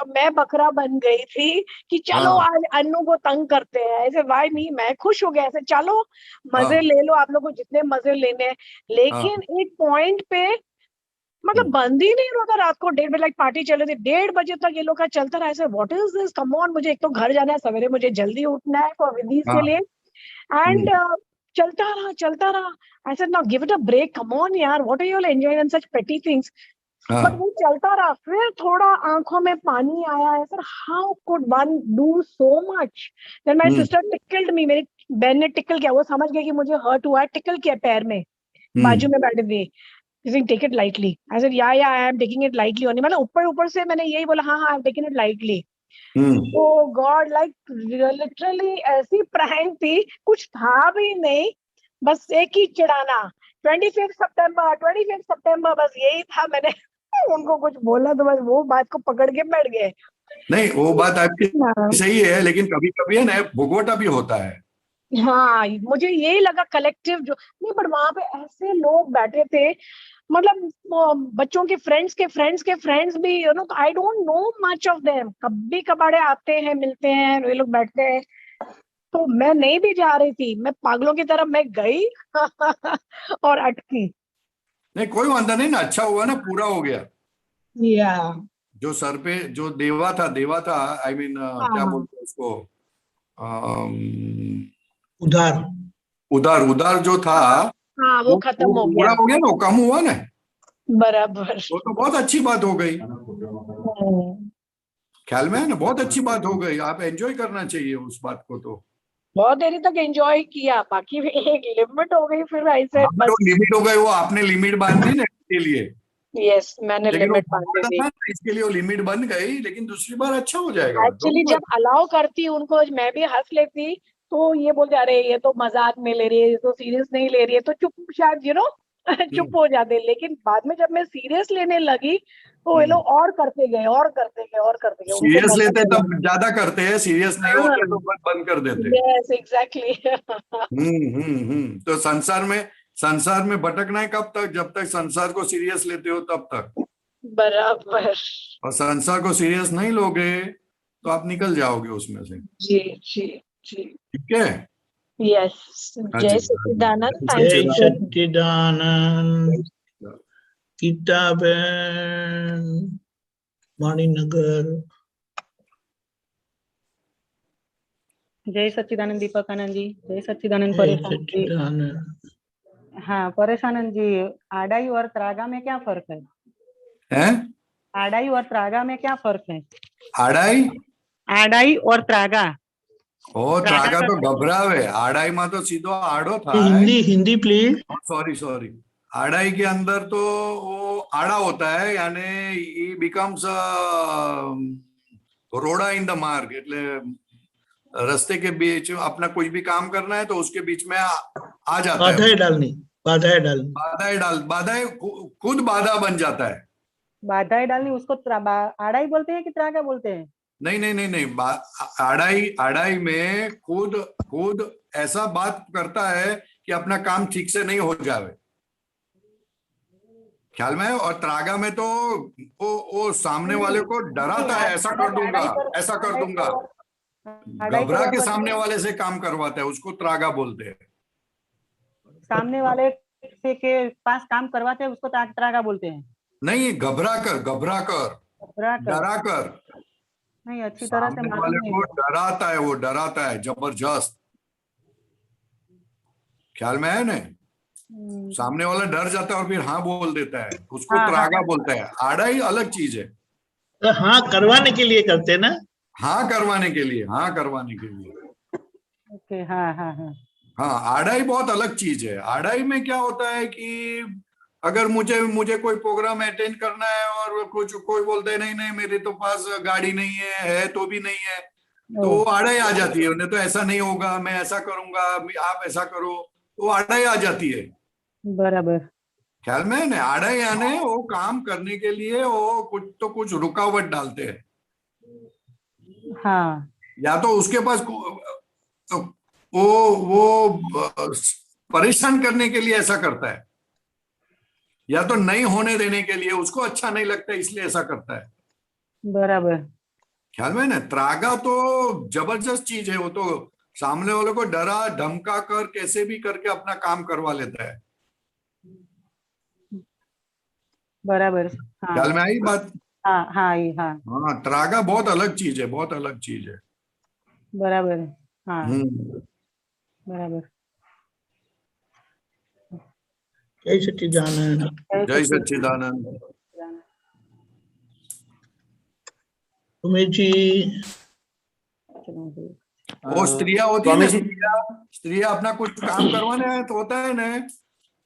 मैं बकरा बन गई थी कि चलो हाँ आज अन्नू को तंग करते हैं। ऐसे वाई नहीं, मैं खुश हो गया ऐसे, चलो मजे हाँ ले लो आप लोग को जितने मजे लेने हैं। हाँ। लेकिन एक पॉइंट पे मतलब बंद ही नहीं होता। रात को 1:30 बजे लाइक पार्टी चल रही थी, 1:30 बजे तक ये लोग का चलता रहा। ऐसे what is this, come on. मुझे एक तो घर जाना है सवेरे, मुझे जल्दी उठना है फॉर विधि के हाँ। लिए। एंड चलता रहा। I said now give it a break, come on यार, what are you all enjoying in such petty things. But हाँ। वो चलता रहा। फिर थोड़ा आंखों में पानी आया है sir, how could one do so much. Then my hmm. Sister tickled me, मेरी बहन ने टिकल किया। वो समझ गई कि मुझे हर्ट हुआ है, टिकल किया पैर में, बाजू हम्म। में बैठे थे। Take it lightly. I said yeah I am taking it lightly only. मतलब ऊपर ऊपर से मैंने यही बोला, हाँ हाँ I am taking it lightly. Hmm. Oh god, like literally ऐसी प्रैंक थी, कुछ था भी नहीं, बस एक ही चिढ़ाना 25 सितंबर, बस यही था। मैंने उनको कुछ बोला तो बस वो बात को पकड़ के बैठ गए। नहीं, वो बात आपकी हाँ, सही है, लेकिन कभी कभी है ना भुगवटा भी होता है। हाँ, मुझे यही लगा कलेक्टिव जो नहीं, पर वहां पे ऐसे लोग बैठे थे, मतलब वो बच्चों के फ्रेंड्स भी, you know, I don't know much of them, कभी कभारे आते हैं, मिलते हैं, ये लोग बैठते हैं। तो मैं नहीं भी जा रही थी, मैं पागलों की तरह मैं गई और अटकी। नहीं, कोई वांदा नहीं ना, अच्छा हुआ ना, पूरा हो गया। या जो सर पे जो देवा था, आई मीन क्या हाँ, बोलते हैं उसको, अम, उधार। उधार जो था, हाँ, वो खत्म वो हो पूरा गया। हो गया ना, वो कम हुआ ना, बराबर। वो तो बहुत अच्छी बात हो गई। हम्म, ख्याल में है ना, बहुत अच्छी बात हो गई, आप एंजॉय करना चाहिए उस बात को। तो बहुत देरी तक एंजॉय किया, बाकी एक लिमिट हो गई, फिर ऐसे हाँ, तो बस। लिमिट हो गई, वो आपने लिमिट बांध दी ना इसके लिए, यस, मैंने लेकिन वो लिमिट बांध दी। था, इसके लिए वो लिमिट बन गई, लेकिन दूसरी बार अच्छा हो जाएगा। एक्चुअली जब अलाउ करती उनको, मैं भी हंस लेती, तो ये बोलते अरे ये तो मजाक में ले रही है, ये तो सीरियस नहीं ले रही है, तो चुप, शायद यू नो चुप हो जाते। लेकिन बाद में जब मैं सीरियस लेने लगी, तो ये लोग और करते गए, उनको सीरियस मजा लेते चला। तब ज्यादा करते हैं, सीरियस नहीं होते तो बंद कर देते। Yes, exactly. तो संसार में भटकना है कब तक, जब तक संसार को सीरियस लेते हो तब तक। बराबर। और संसार को सीरियस नहीं लोगे तो आप निकल जाओगे उसमें से। जी जी जी। ठीक है। यस, हाँ जय जी, सच्चिदानंद। हाँ थैंक जी। जय यू। सच्चिदानंद। किताबें मणिनगर। जय सच्चिदानंद दीपक आनंद जी, जय सच्चिदानंद जय परेशानंद जी। सच्चिदानंद। हाँ, परेशानंद जी, आडाई और त्रागा में क्या फर्क है? हैं? आडाई और त्रागा में क्या फर्क है? आड़ाई आडाई और त्रागा। ओ त्रागा त्रागा का तो घबरावे, आड़ाई में तो सीधो आड़ो था। हिंदी प्लीज। सॉरी, आड़ाई के अंदर तो वो आड़ा होता है, यानी ही बिकम्स रोड़ा इन द मार्ग, એટલે रस्ते के बीच अपना कुछ भी काम करना है तो उसके बीच में आ जाता है, बाधाएं डालनी। बाधाएं खुद बाधा बन जाता है। बाधाएं डालनी, उसको आडाई बोलते हैं कि त्रागा बोलते हैं? नहीं, आड़ाई में खुद ऐसा बात करता है कि अपना काम ठीक से नहीं हो जावे, ख्याल में है। और त्रागा में तो वो सामने वाले को डराता है, ऐसा कर दूंगा, घबरा के सामने वाले से काम करवाता है, उसको त्रागा बोलते हैं। सामने वाले से के पास काम करवाते हैं उसको त्रागा बोलते हैं? नहीं, घबरा कर डरा कर, नहीं, अच्छी तरह से सामने मालूम वाले नहीं को है। डराता है, वो डराता है जबरदस्त, ख्याल में है ना। सामने वाला डर जाता है और फिर हाँ बोल देता है, उसको हाँ, त्रागा हाँ। बोलता है। आड़ाई अलग चीज है। तो हाँ करवाने के लिए करते हैं ना। हाँ करवाने के लिए ओके, हाँ हाँ हाँ। हाँ, आड़ाई बहुत अलग चीज है। आड़ाई में क्या होता है कि अगर मुझे कोई प्रोग्राम अटेंड करना है और कोई बोलता है नहीं मेरे तो पास गाड़ी नहीं है तो भी नहीं है, तो वो आड़ाई आ जाती है। उन्हें तो ऐसा नहीं होगा, मैं ऐसा करूंगा, आप ऐसा करो, तो आड़ाई आ जाती है। बराबर। ख्याल में है ना। आड़ाई यानी वो काम करने के लिए वो कुछ रुकावट डालते हैं, हाँ, या तो उसके पास वो परेशान करने के लिए ऐसा करता है, या तो नहीं होने देने के लिए, उसको अच्छा नहीं लगता इसलिए ऐसा करता है। बराबर। ख्याल में ना। त्रागा तो जबरदस्त चीज है, वो तो सामने वाले को डरा धमका कर कैसे भी करके अपना काम करवा लेता है। बराबर। हाँ ख्याल में आई बात। हाँ हाँ हाँ, त्रागा बहुत अलग चीज है, बराबर है। हाँ, बराबर। जय सच्चिदानंद। जय सच्चिदानंद। उमेश जी। वो स्त्रियां होती है ना, स्त्रियां अपना कुछ काम करवाने तो होता है ना,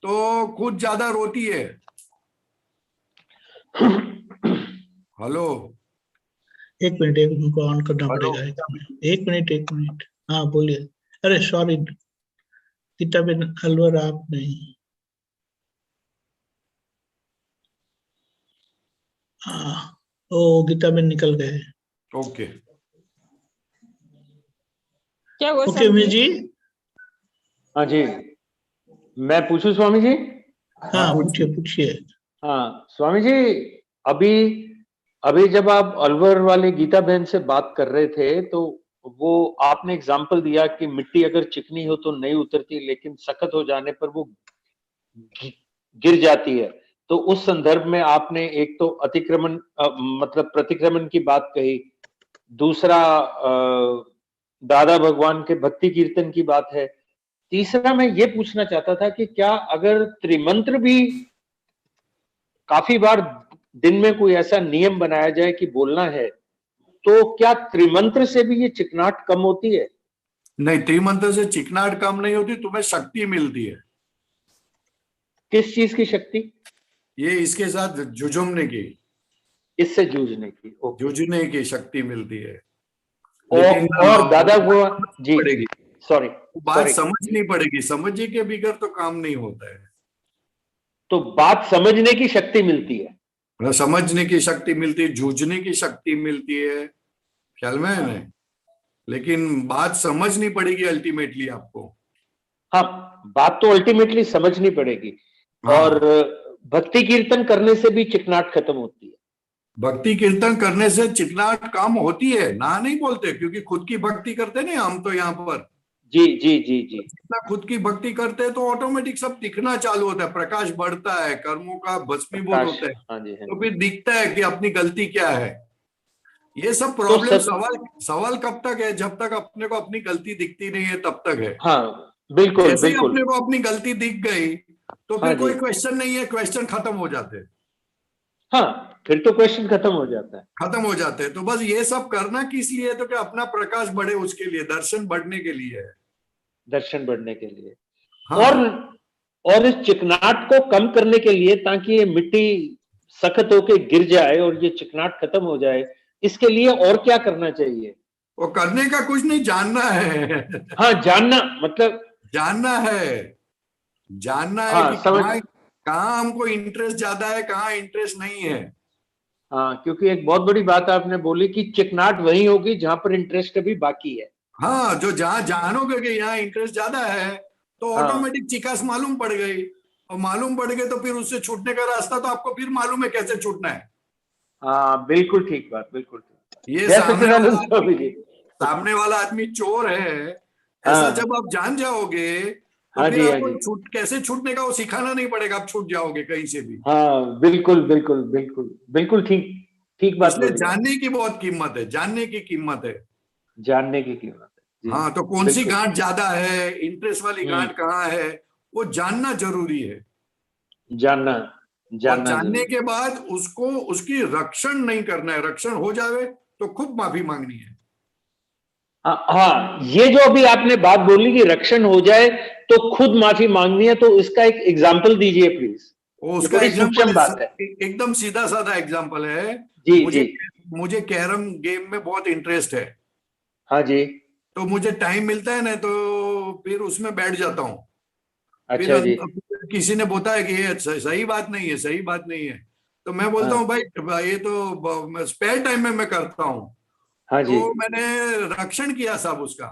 तो खुद ज्यादा रोती है। हेलो, एक मिनट उनको ऑन करना पड़ेगा। एक मिनट। हाँ बोलिए। अरे सॉरी, किताबें अलवर आप नहीं। हाँ, वो गीता में निकल गए। ओके क्या ओके गोस्वामी उमेश जी? जी। हाँ जी, मैं पूछूं स्वामी जी? हाँ, पूछिए पूछिए। हाँ स्वामी जी, अभी अभी जब आप अलवर वाले गीता बहन से बात कर रहे थे तो वो आपने एग्जाम्पल दिया कि मिट्टी अगर चिकनी हो तो नहीं उतरती, लेकिन सख्त हो जाने पर वो गिर जाती है। तो उस संदर्भ में आपने एक तो अतिक्रमण मतलब प्रतिक्रमण की बात कही, दूसरा दादा भगवान के भक्ति कीर्तन की बात है, तीसरा मैं ये पूछना चाहता था कि क्या अगर त्रिमंत्र भी काफी बार दिन में कोई ऐसा नियम बनाया जाए कि बोलना है, तो क्या त्रिमंत्र से भी ये चिकनाहट कम होती है? नहीं, त्रिमंत्र से चिकनाहट कम नहीं होती, तुम्हें शक्ति मिलती है। किस चीज की शक्ति? ये इसके साथ जुझुमने की, इससे जूझने की। ओके। जूझने की शक्ति मिलती है। और दादा वो जी पड़ेगी, सॉरी बात सॉरी समझनी पड़ेगी, समझने के बगैर तो काम नहीं होता है। तो बात समझने की शक्ति मिलती है, समझने की शक्ति मिलती है, जूझने की शक्ति मिलती है, ख्याल में है ना? लेकिन बात समझनी पड़ेगी अल्टीमेटली आपको। हाँ, बात तो अल्टीमेटली समझनी पड़ेगी। हाँ। और भक्ति कीर्तन करने से भी चिकनाहट खत्म होती है। भक्ति कीर्तन करने से चिकनाहट कम होती है, ना नहीं बोलते, क्योंकि खुद की भक्ति करते नहीं हम तो यहाँ पर। जी जी जी जी। जितना खुद की भक्ति करते हैं तो ऑटोमेटिक सब दिखना चालू होता है, प्रकाश बढ़ता है, कर्मों का भस्मीभूत होता है, हाँ जी, हाँ तो जी। फिर दिखता है कि अपनी गलती क्या है। ये सब तो प्रॉब्लम सवाल कब तक है? जब तक अपने को अपनी गलती दिखती नहीं है तब तक है। हाँ बिल्कुल जैसे ही बिल्कुल। अपने को अपनी गलती दिख गई तो हाँ फिर जी। कोई क्वेश्चन नहीं है, क्वेश्चन खत्म हो जाते हैं, हाँ, फिर तो क्वेश्चन खत्म हो जाता है। खत्म हो जाते हैं। तो बस ये सब करना किस लिए? तो कि अपना प्रकाश बढ़े, उसके लिए, दर्शन बढ़ने के लिए है। दर्शन बढ़ने के लिए। हाँ। और इस चिकनाहट को कम करने के लिए, ताकि ये मिट्टी सख्त होके गिर जाए और ये चिकनाहट खत्म हो जाए, इसके लिए और क्या करना चाहिए? वो करने का कुछ नहीं, जानना है। हाँ, जानना मतलब जानना है, जानना है हाँ, कि समझ। कहाँ हमको इंटरेस्ट ज्यादा है, कहाँ इंटरेस्ट नहीं है। हाँ, क्योंकि एक बहुत बड़ी बात आपने बोली कि चिकनाहट वही होगी जहां पर इंटरेस्ट अभी बाकी है। हाँ, जो जहाँ जानोगे कि यहाँ इंटरेस्ट ज्यादा है तो हाँ। ऑटोमेटिक चिकास मालूम पड़ गई, और मालूम पड़ गए तो फिर उससे छूटने का रास्ता तो आपको फिर मालूम है कैसे छूटना है। हाँ, बिल्कुल ठीक बात, बिल्कुल ठीक। ये जय सच्चिदानंद स्वामी जी। सामने वाला आदमी चोर है, ऐसा हाँ। जब आप जान जाओगे तो हाँ फिर जी, हाँ आपको जी। कैसे छूटने का वो सिखाना नहीं पड़ेगा, आप छूट जाओगे कहीं से भी। हाँ, बिल्कुल बिल्कुल बिल्कुल बिल्कुल ठीक ठीक बात इसलिए बोली। जानने की बहुत कीमत है, जानने की कीमत है। जानने की कीमत है जी। हाँ, तो कौन सी बिल्कुल। गांठ ज्यादा है, इंटरेस्ट वाली गांठ कहाँ है, वो जानना जरूरी है। जानना और जानना जानने जरूरी। के बाद उसको, उसकी रक्षण नहीं करना है, रक्षण हो जावे तो खूब माफी मांगनी है। हाँ, ये जो अभी आपने बात बोली कि रक्षण हो जाए तो खुद माफी मांगनी है, तो इसका एक एग्जाम्पल दीजिए प्लीज। वो ये उसका बड़ी सूक्ष्म एग्जाम्पल बात है। एकदम सीधा साधा एग्जाम्पल है। जी मुझे जी। मुझे कैरम गेम में बहुत इंटरेस्ट है, हाँ जी। तो मुझे टाइम मिलता है ना तो फिर उसमें बैठ जाता हूँ। फिर अच्छा जी। किसी ने बताया कि ये सही बात नहीं है, सही बात नहीं है, तो मैं बोलता हूँ भाई ये तो स्पेयर टाइम में मैं करता हूँ। हाँ जी। तो मैंने रक्षण किया सब उसका,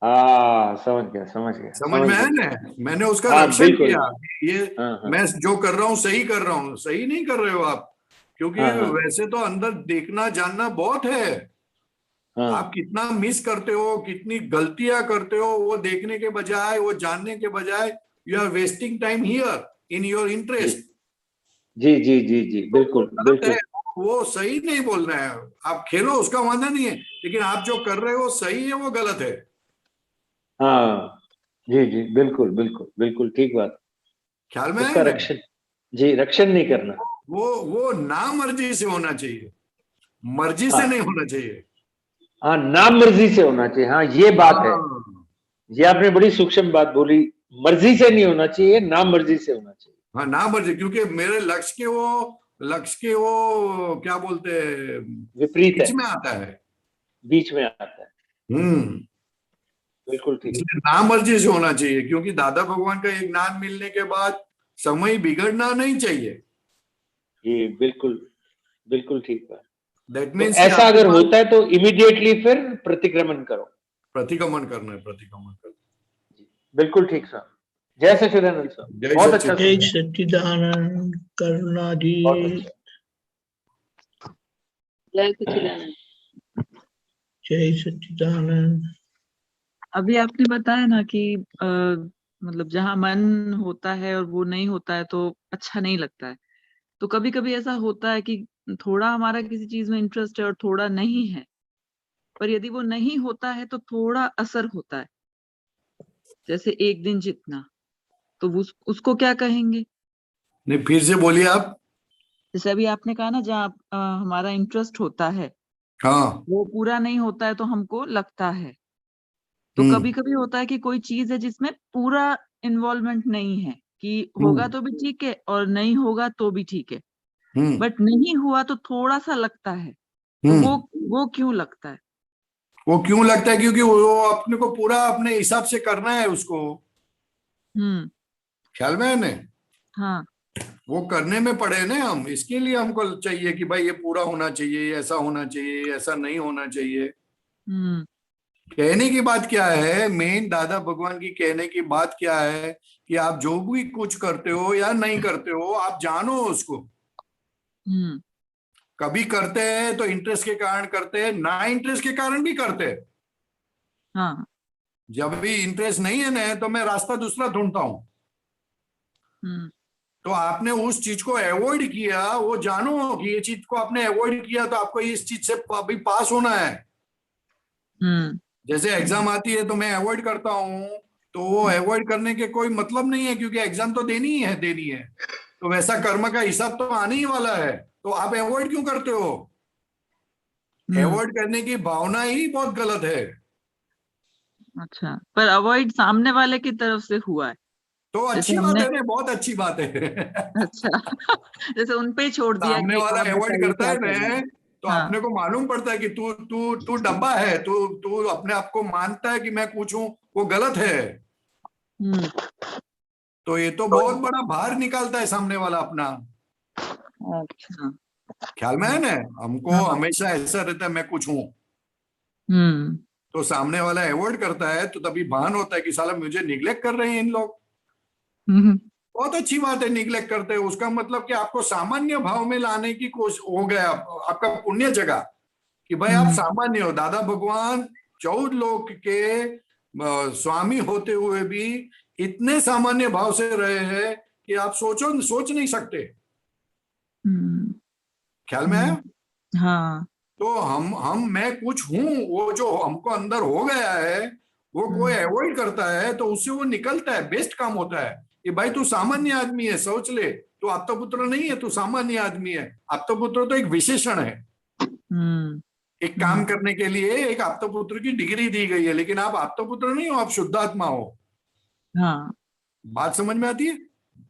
समझ गया समझ गया समझ में है ना? मैंने उसका हाँ रक्षण बिल्कुल। किया। ये हाँ मैं जो कर रहा हूँ सही कर रहा हूँ, सही नहीं कर रहे हो आप, क्योंकि हाँ हाँ वैसे तो अंदर देखना जानना बहुत है। हाँ। आप कितना मिस करते हो, कितनी गलतियां करते हो, वो देखने के बजाय, वो जानने के बजाय, you are wasting time here in your interest. जी जी जी जी बिल्कुल गलत है, बिल्कुल। वो सही नहीं बोल रहे हैं। आप खेलो, उसका वादा नहीं है, लेकिन आप जो कर रहे हो सही है, वो गलत है। हाँ जी जी बिल्कुल बिल्कुल बिल्कुल ठीक बात। ख्याल में उसका है ना? रक्षण, जी रक्षण नहीं करना। वो ना मर्जी से होना चाहिए, मर्जी से हाँ नहीं होना चाहिए। हाँ, नाम मर्जी से होना चाहिए। हाँ, ये बात है। हाँ, ये आपने बड़ी सूक्ष्म बात बोली। मर्जी से नहीं होना चाहिए, नाम मर्जी से होना चाहिए। हाँ, ना मर्जी, क्योंकि मेरे लक्ष्य के वो क्या बोलते हैं, विपरीत है, बीच में आता है। बीच में आता है। हम्म बिल्कुल ठीक। इसलिए ना मर्जी से होना चाहिए, क्योंकि दादा भगवान का एक ज्ञान मिलने के बाद समय बिगड़ना नहीं चाहिए। ये बिल्कुल बिल्कुल ठीक है। दैट तो मीन्स ऐसा अगर होता है तो इमीडिएटली फिर प्रतिक्रमण करो। प्रतिक्रमण करना है, प्रतिक्रमण करना। बिल्कुल ठीक सर। जय सच्चिदानंद सर, जय बहुत अच्छा सच्चिदानंद। जय सच्चिदानंद करुणा जी। बहुत अच्छा। जय सच्चिदानंद। जय सच्चिदानंद। अभी आपने बताया ना कि मतलब जहाँ मन होता है और वो नहीं होता है तो अच्छा नहीं लगता है। तो कभी कभी ऐसा होता है कि थोड़ा हमारा किसी चीज में इंटरेस्ट है और थोड़ा नहीं है, पर यदि वो नहीं होता है तो थोड़ा असर होता है, जैसे एक दिन जितना। तो उसको क्या कहेंगे? नहीं, फिर से बोलिए आप। जैसे अभी आपने कहा ना, जहाँ हमारा इंटरेस्ट होता है हाँ। वो पूरा नहीं होता है तो हमको लगता है। तो कभी कभी होता है कि कोई चीज है जिसमें पूरा इन्वॉल्वमेंट नहीं है, कि होगा तो भी ठीक है और नहीं होगा तो भी ठीक है, बट नहीं हुआ तो थोड़ा सा लगता है। तो वो क्यों लगता है? वो क्यों लगता है? क्योंकि वो अपने को पूरा अपने हिसाब से करना है उसको। हम्म। ख्याल में है ना? हाँ। वो करने में पड़े ना हम, इसके लिए हमको चाहिए कि भाई ये पूरा होना चाहिए, ऐसा होना चाहिए, ऐसा नहीं होना चाहिए। हम्म। कहने की बात क्या है, मेन दादा भगवान की कहने की बात क्या है कि आप जो भी कुछ करते हो या नहीं करते हो, आप जानो उसको। हम्म। कभी करते हैं तो इंटरेस्ट के कारण करते हैं, ना इंटरेस्ट के कारण भी करते हैं। हाँ। जब भी इंटरेस्ट नहीं है ना, तो मैं रास्ता दूसरा ढूंढता हूं। हम्म। तो आपने उस चीज को अवॉइड किया, वो जानो कि ये चीज को आपने अवॉइड किया तो आपको इस चीज से अभी पास होना है। हम्म। जैसे एग्जाम आती है तो मैं अवॉइड करता हूं, तो वो अवॉइड करने के कोई मतलब नहीं है, क्योंकि एग्जाम तो देनी ही है, देनी है। तो वैसा कर्म का हिसाब तो आने ही वाला है, तो आप अवॉइड क्यों करते हो? अवॉइड करने की भावना ही बहुत गलत है। अच्छा, पर अवॉइड सामने वाले की तरफ से हुआ है, तो जैसे अच्छी बात हमने। है ना, बहुत अच्छी बात है। अच्छा। जैसे उन पे ही छोड़ दिया सामने कि वाला आप अवॉइड बताइए करता क्या है करना ना, है। तो हाँ। अपने को मालूम पड़ता है कि तू तू तू डब्बा है, तू तू अपने आप को मानता है कि मैं कुछ हूं, वो गलत है। हम्म। तो ये तो बहुत बड़ा भार निकालता है सामने वाला अपना। अच्छा। ख्याल में है ना? हमको हाँ। हमेशा ऐसा रहता है मैं कुछ हूं। हम्म। तो सामने वाला अवॉइड करता है तो तभी भान होता है कि साला मुझे निग्लेक्ट कर रहे हैं इन लोग। हम्म। बहुत अच्छी बात है निग्लेक्ट करते हैं, उसका मतलब कि आपको सामान्य भाव में लाने की कोशिश हो गया, आपका पुण्य जगह कि भाई आप सामान्य हो। दादा भगवान 14 लोक के स्वामी होते हुए भी इतने सामान्य भाव से रहे हैं कि आप सोच नहीं सकते। हम्म। ख्याल में है? हाँ। तो हम मैं कुछ हूं, वो जो हमको अंदर हो गया है, वो कोई अवॉइड करता है तो उससे वो निकलता है, बेस्ट काम होता है कि भाई तू सामान्य आदमी है, सोच ले, तू आप्तपुत्र नहीं है, तू सामान्य आदमी है। आप्तपुत्र तो एक विशेषण है। हम्म। एक काम करने के लिए एक आप्तपुत्र की डिग्री दी गई है, लेकिन आप आप्तपुत्र नहीं हो, आप शुद्धात्मा हो। हाँ। बात समझ में आती है?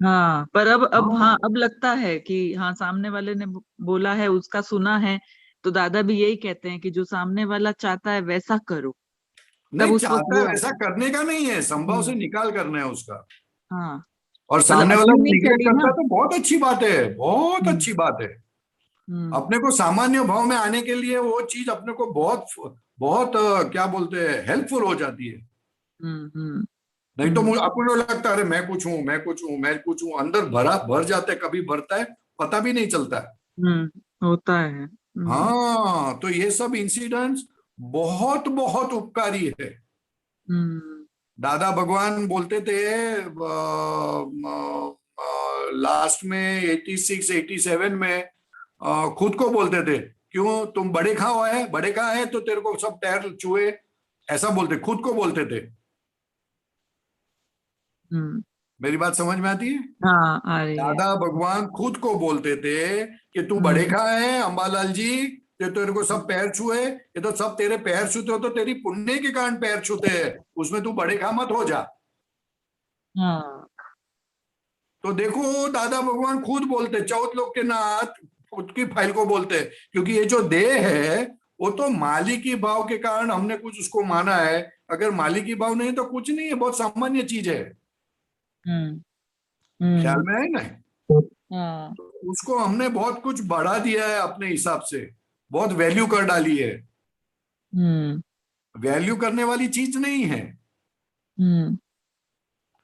हाँ, पर अब हाँ। हाँ, अब लगता है कि हाँ, सामने वाले ने बोला है, उसका सुना है, तो दादा भी यही कहते हैं कि जो सामने वाला चाहता है वैसा करो। तब नहीं, उस वक्त चाहता है वो वैसा आता है। करने का नहीं है, संभव से हम्म। निकाल करना है उसका। हाँ, और मतलब सामने वाला अपनी नहीं निग्लेक्ट चली करता ना। है तो बहुत अच्छी बात है, बहुत हम्म। अच्छी बात है। हम्म। अपने को सामान्य भाव में आने के लिए वो चीज अपने को बहुत बहुत क्या बोलते हैं, हेल्पफुल हो जाती है। हम्म। हम्म। नहीं तो हम्म। अपने को लगता है अरे मैं कुछ हूं, मैं कुछ हूं, मैं कुछ हूं, अंदर भर जाता है, कभी भरता है पता भी नहीं चलता है। होता है। हाँ, तो ये सब इंसिडेंट्स बहुत बहुत उपकारी है। हम्म। दादा भगवान बोलते थे लास्ट में 86 87 में, खुद को बोलते थे, क्यों तुम बड़े कहाँ है, बड़े कहाँ है तो तेरे को सब पैर छुए, ऐसा बोलते, खुद को बोलते थे। हम्म। मेरी बात समझ में आती है? हाँ, आ रही है। दादा भगवान खुद को बोलते थे कि तू बड़े हम्म। कहाँ है अंबालाल जी, ये तेरे को सब पैर छुए, ये तो सब तेरे पैर छूते हो तो तेरी पुण्य के कारण पैर छूते हैं, उसमें तू बड़े कहाँ मत हो जा। हाँ। तो देखो दादा भगवान खुद बोलते, 14 लोग के नाथ खुद की फाइल को बोलते, क्योंकि ये जो देह है वो तो मालिकी भाव के कारण हमने कुछ उसको माना है। अगर मालिकी भाव नहीं तो कुछ नहीं है, बहुत सामान्य चीज है। हम्म। ख्याल हम्म। में है ना? हाँ। उसको हमने बहुत कुछ बढ़ा दिया है अपने हिसाब से, बहुत वैल्यू कर डाली है। वैल्यू करने वाली चीज नहीं है,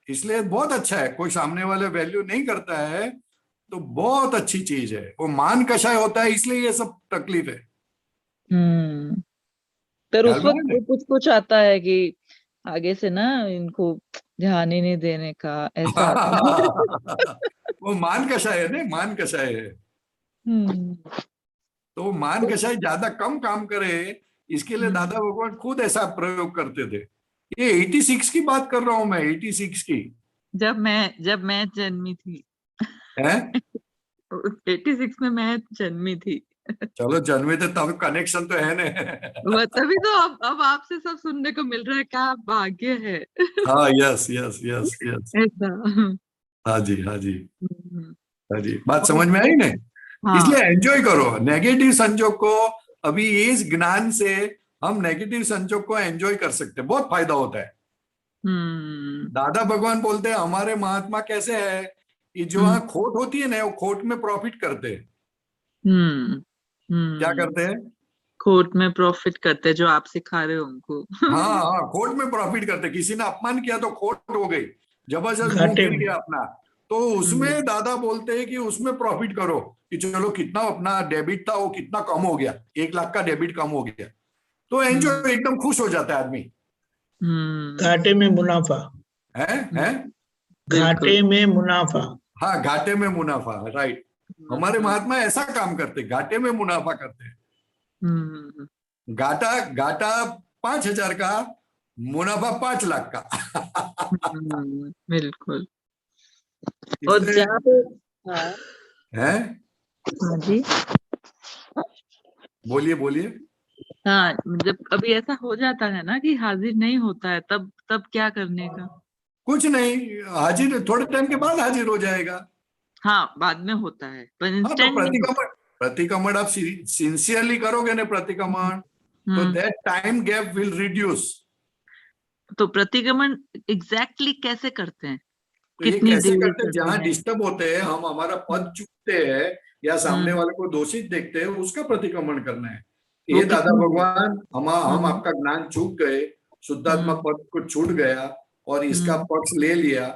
इसलिए बहुत अच्छा है। कोई सामने वाला वैल्यू नहीं करता है तो बहुत अच्छी चीज है। वो मान कषाय होता है, इसलिए ये सब तकलीफ है। पर ख्याल उस में वक्त है ना? वो कुछ आता है कि आगे से ना इनको ध्यान ही नहीं देने का, ऐसा आता है। वो मान कषाय है ना, मान कषाय है। हम्म। तो मान कषाय ज्यादा कम काम करे, इसके लिए दादा भगवान खुद ऐसा प्रयोग करते थे। ये 86 की बात कर रहा हूं मैं, 86 की जब मैं जन्मी थी। है। 86 में मैं जन्मी थी। चलो जन्मे थे तब कनेक्शन तो है ना। तभी तो अब आपसे सब सुनने को मिल रहा है, क्या भाग्य है। हाँ, यस यस यस यस। ऐसा। हाँ जी, हाँ जी, हम्म। हाँ जी, बात और समझ में आई ना। हाँ। इसलिए एंजॉय करो नेगेटिव संजोग को। अभी इस ज्ञान से हम नेगेटिव संजोग को एंजॉय कर सकते हैं, बहुत फायदा होता है। हम्म। दादा भगवान बोलते हैं हमारे महात्मा कैसे है कि जो हम्म। वहां खोट होती है ना, वो खोट में प्रॉफिट करते हैं। हम्म। क्या हम्म। करते हैं? कोर्ट में प्रॉफिट करते हैं, जो आप सिखा रहे हो उनको। हाँ हाँ, खोट में प्रॉफिट करते हैं। किसी ने अपमान किया तो खोट हो गई, जबरदस्त मुंह घाटे गिर में। गया अपना, तो उसमें दादा बोलते हैं कि उसमें प्रॉफिट करो। कि चलो कितना अपना डेबिट था वो कितना कम हो गया, 1 लाख का डेबिट कम हो गया, तो हम्म। एंजॉय एकदम खुश हो जाता है आदमी। हम्म। घाटे में मुनाफा। है। बिल्कुल। घाटे में मुनाफा। हाँ, घाटे में मुनाफा, राइट। हमारे महात्मा ऐसा काम करते, घाटे में मुनाफा करते। हम्म। घाटा घाटा 5,000 का, मुनाफा 5 लाख का। बिल्कुल। और इसलिए जहाँ पे हाँ। है। हाँ जी। बोलिए बोलिए। हाँ, जब कभी ऐसा हो जाता है ना कि हाजिर नहीं होता है, तब तब क्या करने का। कुछ नहीं, हाजिर थोड़े टाइम के बाद हाजिर हो जाएगा। हाँ, बाद में होता है पर हाँ, तो इंस्टेंट नहीं होता। प्रतिक्रमण आप सिंसियरली करोगे ना प्रतिक्रमण, तो hmm. That time gap will reduce. तो प्रतिक्रमण एग्जैक्टली कैसे करते हैं, तो ये कितनी कैसे देर करते हैं? करते जहां हैं। डिस्टर्ब होते हैं, हम हमारा हम्म। पद चूकते हैं या सामने हम्म। वाले को दोषित देखते हैं, उसका प्रतिक्रमण करना है। वो ये दादा कितनी देर। भगवान, हम हम्म। आपका ज्ञान चूक गए, शुद्धात्मा हम्म। पद को छूट गया और इसका हम्म। पक्ष ले लिया,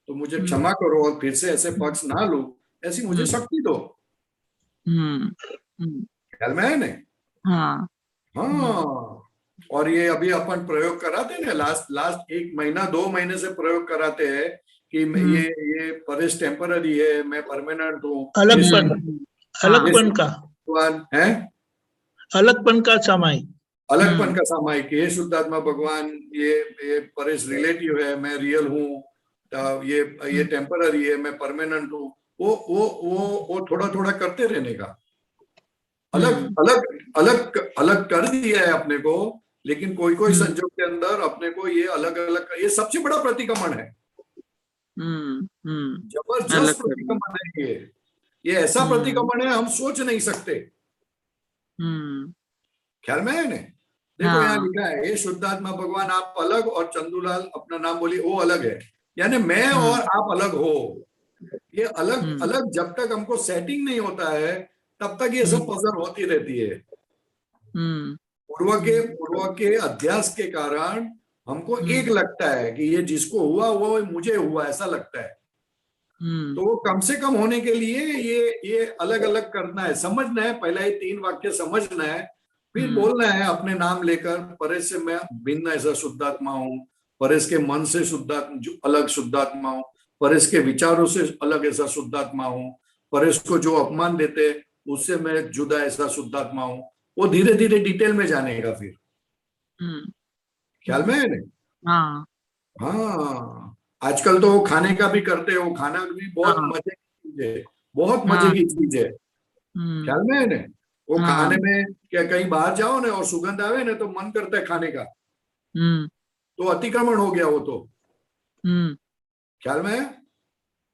तो मुझे हम्म। क्षमा करो और फिर से ऐसे पक्ष ना लो, ऐसी मुझे हम्म। शक्ति दो। हम्म। हम्म। ख्याल में है ना? हाँ। हम्म। हाँ। और ये अभी अपन प्रयोग कराते हैं ना, लास्ट लास्ट 1 महीना 2 महीने से प्रयोग कराते हैं कि हम्म। ये परेश टेम्पररी है, मैं परमानेंट हूँ। ये अलगपन। हाँ। अलगपन का। भगवान है, अलगपन का सामायिक। अलगपन का सामायिक। ये शुद्धात्मा भगवान, ये परेश रिलेटिव है, मैं रियल हूँ। ये टेम्पररी है, मैं परमानेंट हूँ। वो थोड़ा थोड़ा करते रहने का। अलग हम्म। अलग अलग अलग कर दिया है अपने को, लेकिन कोई कोई हम्म। संजोग के अंदर अपने को ये अलग अलग, ये सबसे बड़ा प्रतिक्रमण है। अलग जबरदस्त करना। प्रतिक्रमण है ये ऐसा हम्म। प्रतिक्रमण है हम सोच नहीं सकते। हम्म। ख्याल में है ना? देखो यहाँ हाँ। लिखा है, ये शुद्धात्मा भगवान आप अलग और चंदूलाल अपना नाम बोलिए वो अलग है, यानी मैं और हम्म। आप अलग हो। ये अलग हम्म। अलग जब तक हमको सेटिंग नहीं होता है, तब तक ये सब हम्म। पजल होती रहती है। हम्म। पूर्व के अध्यास के कारण हमको एक हम्म। लगता है कि ये जिसको हुआ वो मुझे हुआ, ऐसा लगता है। हम्म। तो वो कम से कम होने के लिए ये अलग अलग करना है, समझना है। पहला ये 3 वाक्य समझना है, फिर हम्म। बोलना है अपने नाम लेकर, परेश से मैं भिन्न ऐसा शुद्धात्मा हूँ, परेश के मन से अलग शुद्धात्मा हूँ, परेश के विचारों से अलग ऐसा शुद्धात्मा हूँ, परेश को जो अपमान देते उससे मैं जुदा ऐसा शुद्धात्मा हूँ। वो धीरे धीरे डिटेल में जानेगा फिर। हम्म। ख्याल में है ना? हाँ। हाँ। आजकल तो वो खाने का भी करते हो, खाना भी बहुत हाँ। मजे की चीज है, बहुत मजे हाँ। की चीज है। हम्म। ख्याल में है ना? वो खाने हाँ। में क्या, कहीं बाहर जाओ ना और सुगंध आवे ना तो मन करता है खाने का, हम्म। तो अतिक्रमण हो गया वो तो। हम्म। ख्याल में है?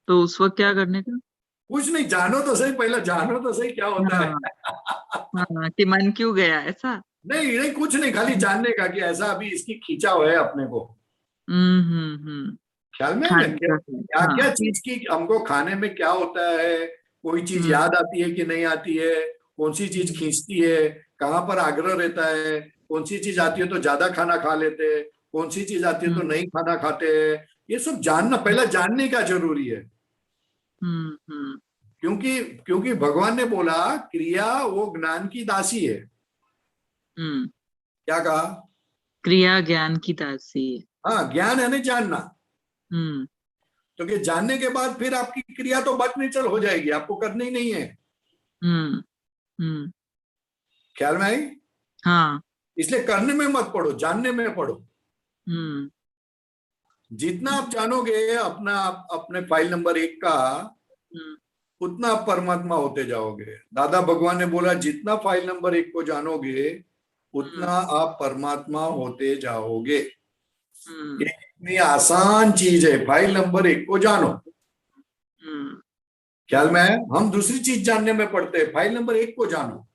तो उस वक्त क्या करने का। कुछ नहीं, जानो तो सही, पहले जानो तो सही क्या होता है। हाँ। हाँ, कि मन क्यों गया ऐसा। नहीं नहीं, कुछ नहीं, खाली जानने का कि ऐसा अभी इसकी खींचाव है अपने को। हम्म। ख्याल में है ना? खाने क्या का। क्या क्या हाँ। चीज की हमको खाने में क्या होता है, कोई चीज याद आती है कि नहीं आती है, कौन सी चीज खींचती है, कहाँ पर आग्रह रहता है, कौन सी चीज आती है तो ज्यादा खाना खा लेते हैं, कौन सी चीज आती है तो नहीं खाना खाते हैं, ये सब जानना, पहला जानने का जरूरी है। क्योंकि क्योंकि भगवान ने बोला क्रिया वो ज्ञान की दासी है। क्या कहा? क्रिया ज्ञान की दासी है। हाँ, ज्ञान है ना जानना। तो कि जानने के बाद फिर आपकी क्रिया तो बट नेचर हो जाएगी, आपको करनी ही नहीं है। ख्याल में आई? हाँ। इसलिए करने में मत पड़ो, जानने में पड़ो। जितना आप जानोगे अपना अपने फाइल नंबर 1 का, उतना आप परमात्मा होते जाओगे। दादा भगवान ने बोला जितना फाइल नंबर 1 को जानोगे उतना आप परमात्मा होते जाओगे। ये इतनी आसान चीज है, फाइल नंबर 1 को जानो। ख्याल में है? हम दूसरी चीज जानने में पड़ते हैं, फाइल नंबर 1 को जानो।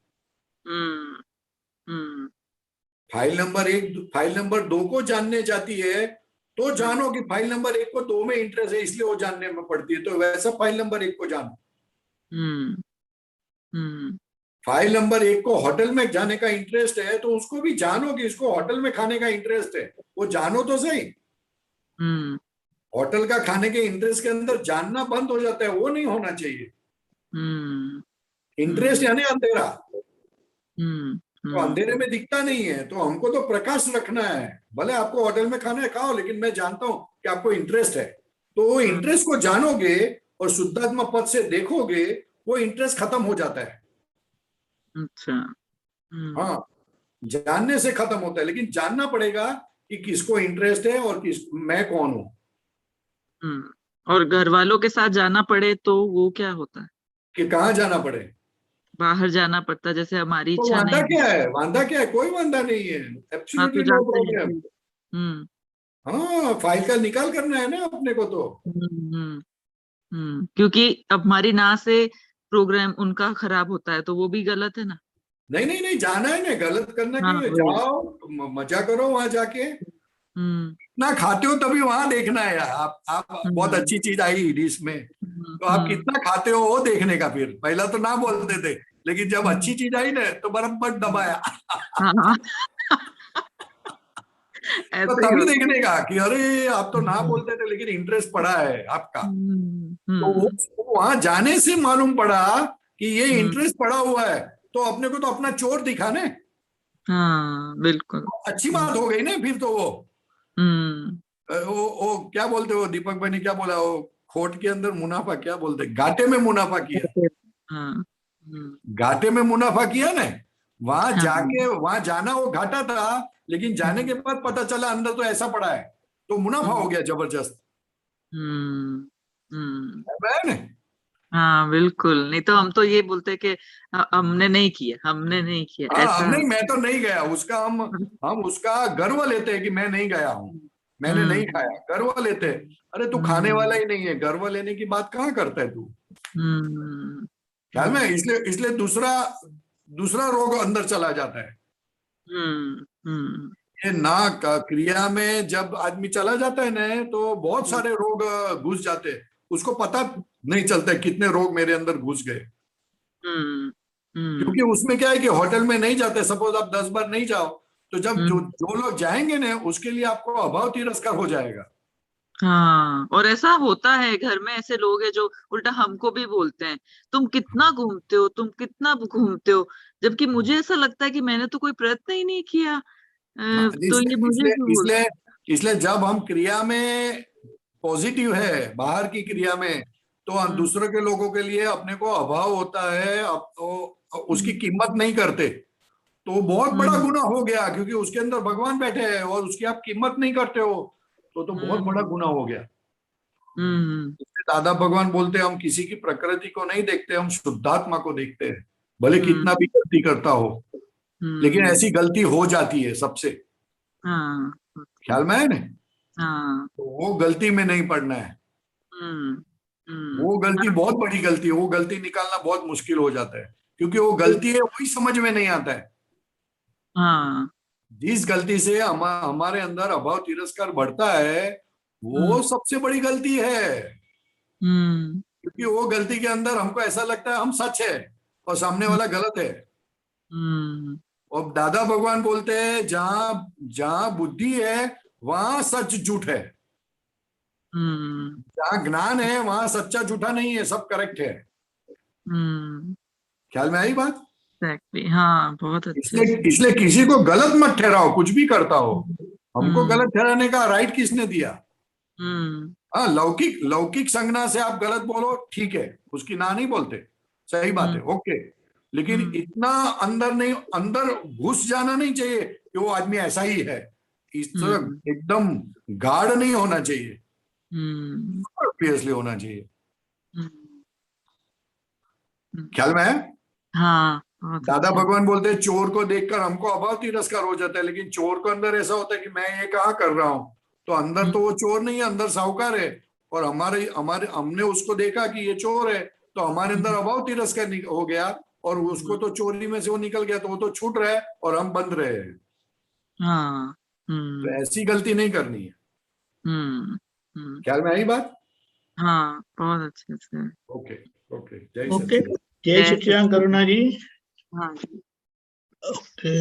फाइल नंबर 1 फाइल नंबर 2 को जानने जाती है तो जानो कि फाइल नंबर 1 को 2 में इंटरेस्ट है, इसलिए वो जानने में पड़ती है, तो वैसा फाइल नंबर 1 को जानो। फाइल नंबर 1 को होटल में जाने का इंटरेस्ट है तो उसको भी जानो कि इसको होटल में खाने का इंटरेस्ट है, वो जानो तो सही। होटल का खाने के इंटरेस्ट के अंदर जानना बंद हो जाता है, वो नहीं होना चाहिए। इंटरेस्ट यानी अंधेरा, तो अंधेरे में दिखता नहीं है, तो हमको तो प्रकाश रखना है। भले आपको होटल में खाना है खाओ, लेकिन मैं जानता हूं कि आपको इंटरेस्ट है, तो वो इंटरेस्ट को जानोगे और शुद्धात्मा पद से देखोगे, वो इंटरेस्ट खत्म हो जाता है। अच्छा। हाँ, जानने से खत्म होता है, लेकिन जानना पड़ेगा कि किसको इंटरेस्ट है और मैं कौन हूं। और घर वालों के साथ जाना पड़े तो वो क्या होता है? कि कहाँ जाना पड़े? बाहर जाना पड़ता है, जैसे हमारी तो इच्छा वांदा नहीं। क्या है? वांदा क्या है? कोई वांदा नहीं है, हाँ, तो एब्सोल्युटली नो जाते प्रॉब्लम। हैं। हाँ, फाइल का निकाल करना है ना अपने को तो। क्योंकि अब हमारी ना से प्रोग्राम उनका खराब होता है तो वो भी गलत है ना। नहीं नहीं नहीं, जाना है ना, गलत करना हाँ, क्यों है? वही। जाओ मजा करो वहां जाके। ना खाते हो तभी वहां देखना है यार। आप बहुत अच्छी चीज आई डिश में, तो आप कितना खाते हो वो देखने का। फिर पहला तो ना बोलते थे, लेकिन जब अच्छी चीज आई ना तो बराबर दबाया। हाँ। तो ऐसे ही तभी होता देखने का कि अरे आप तो ना बोलते थे लेकिन इंटरेस्ट पड़ा है आपका। तो वो वहां जाने से मालूम पड़ा कि ये इंटरेस्ट पड़ा हुआ है, तो अपने को तो अपना चोर दिखाने। हाँ, बिल्कुल। अच्छी बात हो गई ना फिर तो। वो क्या बोलते हो, दीपक भाई ने क्या बोला, वो खोट के अंदर मुनाफा क्या बोलते, घाटे में मुनाफा किया। हाँ। घाटे में मुनाफा किया ना। वहां हाँ। जाके वहां जाना वो घाटा था, लेकिन जाने के बाद पता चला अंदर तो ऐसा पड़ा है, तो मुनाफा हो गया जबरदस्त। है ना? हाँ, बिल्कुल। नहीं तो हम तो ये बोलते कि हमने नहीं किया, हमने नहीं किया, हाँ, ऐसा। हमने, मैं तो नहीं गया उसका, हम उसका गर्व लेते हैं कि मैं नहीं गया हूँ, मैंने नहीं खाया, गर्व लेते हैं। अरे तू खाने वाला ही नहीं है, गर्व लेने की बात कहाँ करता है तू? ख्याल में? इसलिए दूसरा रोग अंदर चला जाता है। ये नाक का क्रिया में जब आदमी चला जाता है ना, तो बहुत सारे रोग घुस जाते हैं, उसको पता नहीं चलता है कितने रोग मेरे अंदर घुस गए। क्योंकि उसमें क्या है कि होटल में नहीं जाते, सपोज आप 10 बार नहीं जाओ, तो जब जो लोग जाएंगे ना उसके लिए आपको अभाव तिरस्कार हो जाएगा। हाँ, और ऐसा होता है घर में, ऐसे लोग हैं जो उल्टा हमको भी बोलते हैं, तुम कितना घूमते हो, तुम कितना घूमते हो, जबकि मुझे ऐसा लगता है कि मैंने तो कोई प्रयत्न ही नहीं किया। तो ये मुझे इसलिए क्यों बोलते इसलिए इसलिए जब हम क्रिया में पॉजिटिव है, बाहर की क्रिया में, तो दूसरों के लोगों के लिए अपने को अभाव होता है, अब तो उसकी कीमत नहीं करते, तो बहुत बड़ा गुनाह हो गया, क्योंकि उसके अंदर भगवान बैठे हैं और उसकी आप कीमत नहीं करते हो, तो बहुत बड़ा गुनाह हो गया। दादा भगवान बोलते हैं हम किसी की प्रकृति को नहीं देखते, हम शुद्धात्मा को देखते हैं, भले कितना भी गलती करता हो, लेकिन ऐसी गलती हो जाती है सबसे। हाँ। ख्याल में है ना? हाँ। तो वो गलती में नहीं पड़ना है। वो गलती बहुत बड़ी गलती है, वो गलती निकालना बहुत मुश्किल हो जाता है, क्योंकि वो गलती है वही समझ में नहीं आता है। हाँ। जिस गलती से हमारे अंदर अभाव तिरस्कार बढ़ता है, वो सबसे बड़ी गलती है। क्योंकि वो गलती के अंदर हमको ऐसा लगता है हम सच है और सामने वाला गलत है। और दादा भगवान बोलते हैं जहां जहां बुद्धि है वहां सच झूठ है, जहां ज्ञान है वहां सच्चा झूठा नहीं है, सब करेक्ट है। ख्याल में आई बात? एग्जैक्टली, हाँ, बहुत अच्छे। इसलिए किसी को गलत मत ठहराओ, कुछ भी करता हो। हमको गलत ठहराने का राइट किसने दिया? हाँ, लौकिक लौकिक संज्ञा से आप गलत बोलो, ठीक है, उसकी ना नहीं बोलते, सही बात है, ओके। लेकिन इतना अंदर नहीं, अंदर घुस जाना नहीं चाहिए कि वो आदमी ऐसा ही है। इस तरह एकदम गाढ़ नहीं होना चाहिए, ऑब्वियसली होना चाहिए। ख्याल में है? हाँ, दादा भगवान बोलते हैं चोर को देखकर हमको अभाव तिरस्कार हो जाता है, लेकिन चोर को अंदर ऐसा होता है कि मैं ये कहाँ कर रहा हूं, तो अंदर तो वो चोर नहीं है, अंदर साहूकार है। और हमारे हमारे हमने उसको देखा कि ये चोर है, तो हमारे अंदर अभाव तिरस्कार हो गया, और उसको तो चोरी में से वो निकल गया, तो वो तो छूट रहा है और हम बंद रहे हैं। हाँ, तो ऐसी गलती नहीं करनी है। ख्याल में आई बात? हाँ, बहुत अच्छे से। ओके ओके, जय ओके, सच्चिदानंद। जय सच्चिदानंद करुणा जी। हाँ, ओके,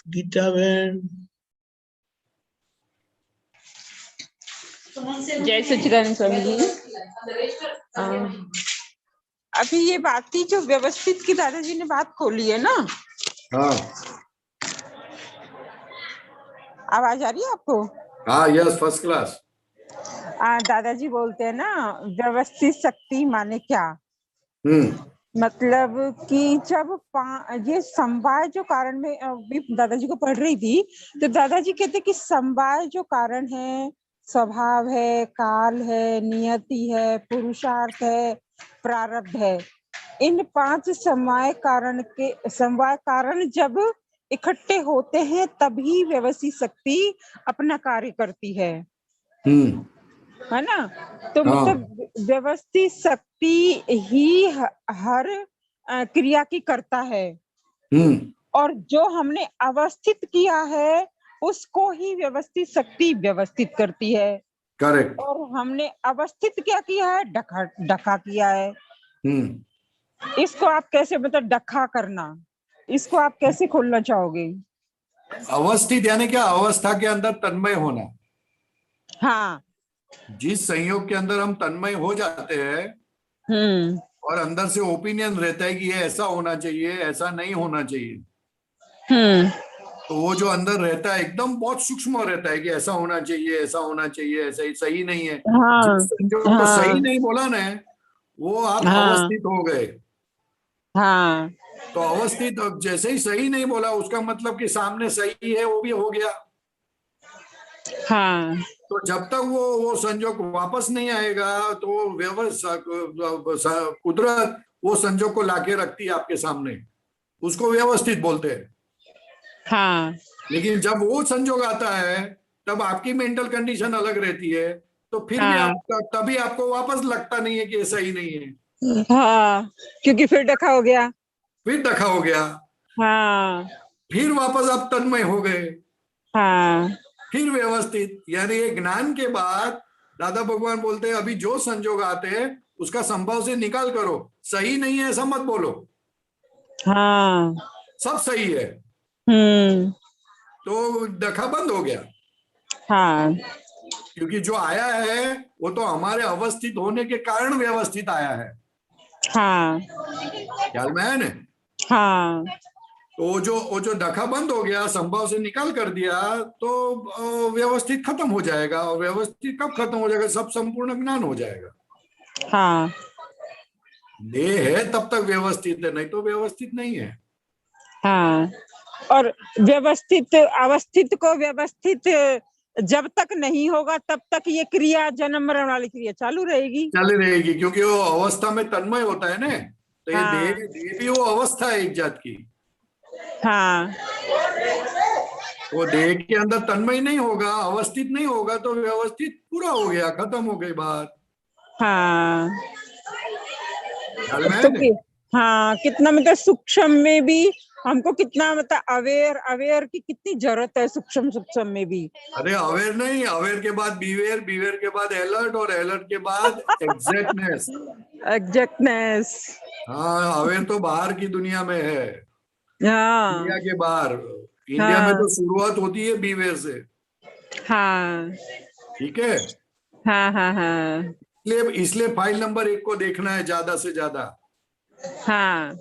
गीता बहन। जय सच्चिदानंद स्वामी जी। अभी ये बात थी जो व्यवस्थित की दादाजी ने बात खोली है ना। हाँ आवाज आ रही है आपको? हाँ, यस, फर्स्ट क्लास। दादाजी बोलते हैं ना व्यवस्थित शक्ति माने क्या, मतलब कि जब ये समवाय जो कारण में भी दादाजी को पढ़ रही थी, तो दादाजी कहते कि समवाय जो कारण है, स्वभाव है, काल है, नियति है, पुरुषार्थ है, प्रारब्ध है, इन 5 समवाय कारण जब इकट्ठे होते हैं तभी व्यवस्थित शक्ति अपना कार्य करती है ना। तो मतलब व्यवस्थित शक्ति ही हर क्रिया की करता है, और जो हमने अवस्थित किया है उसको ही व्यवस्थित शक्ति व्यवस्थित करती है। करेक्ट। और हमने अवस्थित क्या किया है? डखा किया है। इसको आप कैसे, मतलब डखा करना, इसको आप कैसे खोलना चाहोगे? अवस्थित यानी क्या? अवस्था के अंदर तन्मय होना। हाँ, जिस संयोग के अंदर हम तन्मय हो जाते हैं और अंदर से ओपिनियन रहता है कि ये ऐसा होना चाहिए, ऐसा नहीं होना चाहिए, तो वो जो अंदर रहता है एकदम बहुत सूक्ष्म रहता है कि ऐसा होना चाहिए, ऐसा होना चाहिए, ऐसा ही सही नहीं है। जिस संयोग को सही नहीं बोला ना, वो आप अवस्थित हो गए। हाँ, तो अवस्थित जैसे ही सही नहीं बोला, उसका मतलब कि सामने सही है वो भी हो गया। हाँ, तो जब तक वो संजोग वापस नहीं आएगा, तो कुदरत वो संजोग को लाके रखती है आपके सामने, उसको व्यवस्थित बोलते हैं। हाँ, लेकिन जब वो संजोग आता है तब आपकी मेंटल कंडीशन अलग रहती है, तो फिर भी तभी आपको वापस लगता नहीं है कि ये सही नहीं है। हाँ, क्योंकि फिर डखा हो गया। फिर डखा हो गया। हाँ, फिर वापस आप तन्मय हो गए। हाँ, फिर व्यवस्थित, यानी ये ज्ञान के बाद दादा भगवान बोलते हैं अभी जो संजोग आते हैं उसका संभव से निकाल करो, सही नहीं है ऐसा मत बोलो। हाँ, सब सही है, तो डखा बंद हो गया। हाँ, क्योंकि जो आया है वो तो हमारे अवस्थित होने के कारण व्यवस्थित आया है। हाँ, ख्याल में है ना? हाँ, तो वो जो डखा बंद हो गया, संभव से निकाल कर दिया, तो व्यवस्थित खत्म हो जाएगा। और व्यवस्थित कब खत्म हो जाएगा? सब संपूर्ण ज्ञान हो जाएगा। हाँ, देह है तब तक व्यवस्थित है, नहीं तो व्यवस्थित नहीं है। हाँ, और व्यवस्थित अवस्थित को व्यवस्थित जब तक नहीं होगा तब तक ये क्रिया, जन्म मरण वाली क्रिया चालू रहेगी, क्योंकि वो अवस्था में तन्मय होता है ना। तो ये देह भी वो अवस्था है एक जात की। हाँ, वो देह के अंदर तन्मय नहीं होगा, अवस्थित नहीं होगा, तो व्यवस्थित पूरा हो गया, खत्म हो गई बात। हाँ, तो हाँ, कितना मतलब सूक्ष्म में भी हमको कितना मतलब अवेयर की कितनी जरूरत है सूक्ष्म सूक्ष्म में भी। अरे अवेयर नहीं, अवेयर के बाद बीवेयर, बीवेयर के बाद अलर्ट, और अलर्ट के बाद एग्जैक्टनेस। एग्जैक्टनेस। हाँ, अवेयर तो बाहर की दुनिया में है, हाँ इंडिया के बाहर। इंडिया में हाँ तो शुरुआत होती है बीवेयर से। हाँ ठीक है, हाँ हाँ हाँ इसलिए फाइल नंबर 1 को देखना है ज्यादा से ज्यादा, हाँ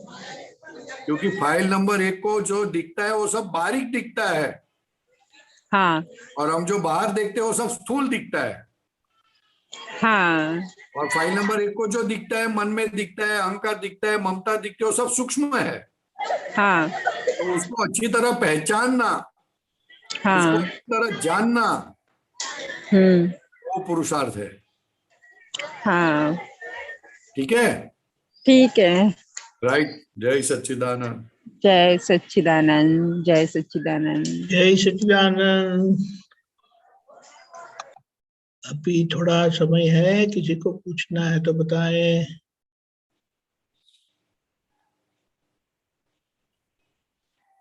क्योंकि फाइल नंबर 1 को जो दिखता है वो सब बारीक दिखता है, हाँ और हम जो बाहर देखते हैं वो सब स्थूल दिखता है। हाँ और फाइल नंबर 1 को जो दिखता है, मन में दिखता है, अहंकार दिखता है, ममता दिखती है, वो सब सूक्ष्म है। हाँ तो उसको अच्छी तरह पहचानना, उसको हाँ अच्छी तरह जानना, वो पुरुषार्थ है। हाँ ठीक है, ठीक है। राइट। जय सच्चिदानंद। जय सच्चिदानंद, जय सच्चिदानंद। जय सच्चिदानंद। अभी थोड़ा समय है, किसी को पूछना है तो बताएं।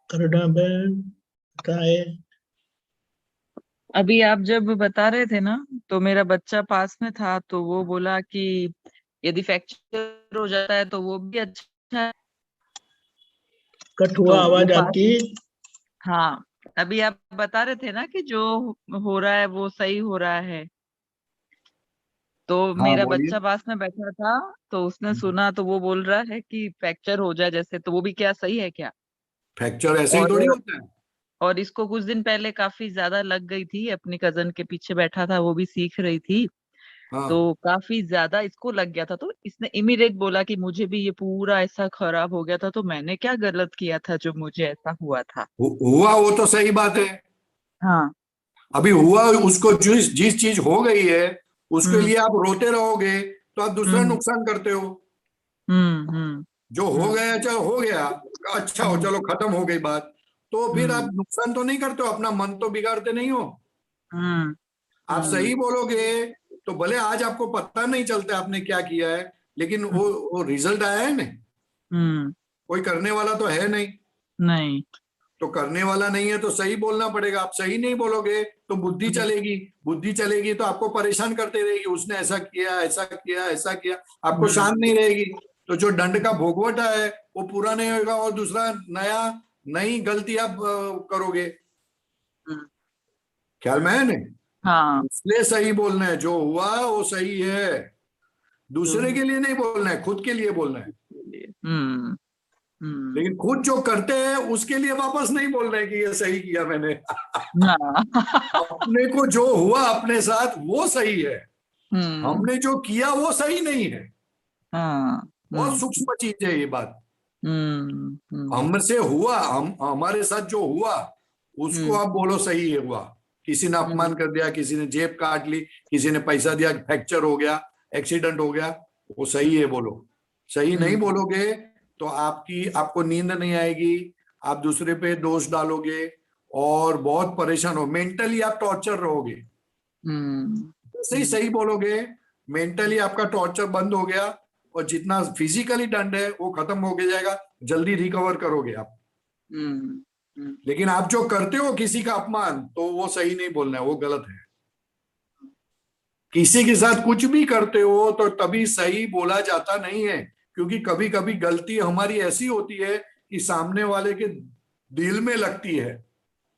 करुणा बहन बताए। अभी आप जब बता रहे थे ना, तो मेरा बच्चा पास में था, तो वो बोला कि यदि फ्रैक्चर हो जाता है तो वो भी अच्छा है। कट हुआ, तो वो आवाज पास, आती। हाँ, अभी आप बता रहे थे ना कि जो हो रहा है वो सही हो रहा है। तो हाँ मेरा बोलिए। बच्चा पास में बैठा था, तो उसने सुना, तो वो बोल रहा है कि फ्रैक्चर हो जाए जैसे, तो वो भी क्या सही है क्या? फ्रैक्चर ऐसे ही और थोड़ी होता है। और इसको कुछ दिन पहले काफी ज्यादा लग गई थी, अपनी कजन के पीछे बैठा था, वो भी सीख रही थी, हाँ, तो काफी ज्यादा इसको लग गया था। तो इसने इमीडिएट बोला कि मुझे भी ये पूरा ऐसा खराब हो गया था, तो मैंने क्या गलत किया था जो मुझे ऐसा हुआ था। हुआ वो तो सही बात है। हाँ। अभी हुआ, उसको जिस जिस चीज हो गई है उसके हम्म लिए आप रोते रहोगे तो आप दूसरा हम्म नुकसान करते हो। हम्म हम्म जो हो गया चाहे हो गया, अच्छा हो, हम्म चलो खत्म हो गई बात, तो फिर आप हम्म नुकसान तो नहीं करते हो, अपना मन तो बिगाड़ते नहीं हो। हम्म आप हम्म सही बोलोगे तो भले आज आपको पता नहीं चलता आपने क्या किया है, लेकिन वो रिजल्ट आया है ना। हम्म, कोई करने वाला तो है नहीं, नहीं। तो करने वाला नहीं है तो सही बोलना पड़ेगा। आप सही नहीं बोलोगे तो बुद्धि हम्म चलेगी, बुद्धि चलेगी तो आपको परेशान करते रहेगी, उसने ऐसा किया, ऐसा किया, ऐसा किया, आपको हम्म शांत नहीं रहेगी। तो जो दंड का भोगवटा है वो पूरा नहीं होगा, और दूसरा नया नई गलती आप करोगे। हम्म, ख्याल में है ना? हाँ। इसलिए सही बोलना है, जो हुआ वो सही है। जो दूसरे है के लिए नहीं बोलना है, खुद के लिए बोलना है। हम्म हम्म लेकिन खुद जो करते हैं उसके लिए वापस नहीं बोल रहे कि ये सही किया मैंने। हाँ। अपने को जो हुआ अपने साथ वो सही है, हम्म हमने जो किया वो सही नहीं है। हाँ बहुत सूक्ष्म चीज है ये बात। हम्म हमसे हुआ, हमारे साथ जो हुआ उसको हम्म आप बोलो सही है हुआ। किसी ने हम्म अपमान कर दिया, किसी ने जेब काट ली, किसी ने पैसा दिया, फ्रैक्चर हो गया, एक्सीडेंट हो गया, वो सही है बोलो। सही नहीं हम्म बोलोगे तो आपको नींद नहीं आएगी, आप दूसरे पे दोष डालोगे और बहुत परेशान हो, मेंटली आप टॉर्चर रहोगे। हम्म सही सही बोलोगे, मेंटली आपका टॉर्चर बंद हो गया, और जितना फिजिकली दंड है वो खत्म हो गया जाएगा, जल्दी रिकवर करोगे आप। हम्म हम्म लेकिन आप जो करते हो किसी का अपमान, तो वो सही नहीं बोलना है, वो गलत है। किसी के साथ कुछ भी करते हो तो तभी सही बोला जाता नहीं है, क्योंकि कभी कभी गलती हमारी ऐसी होती है कि सामने वाले के दिल में लगती है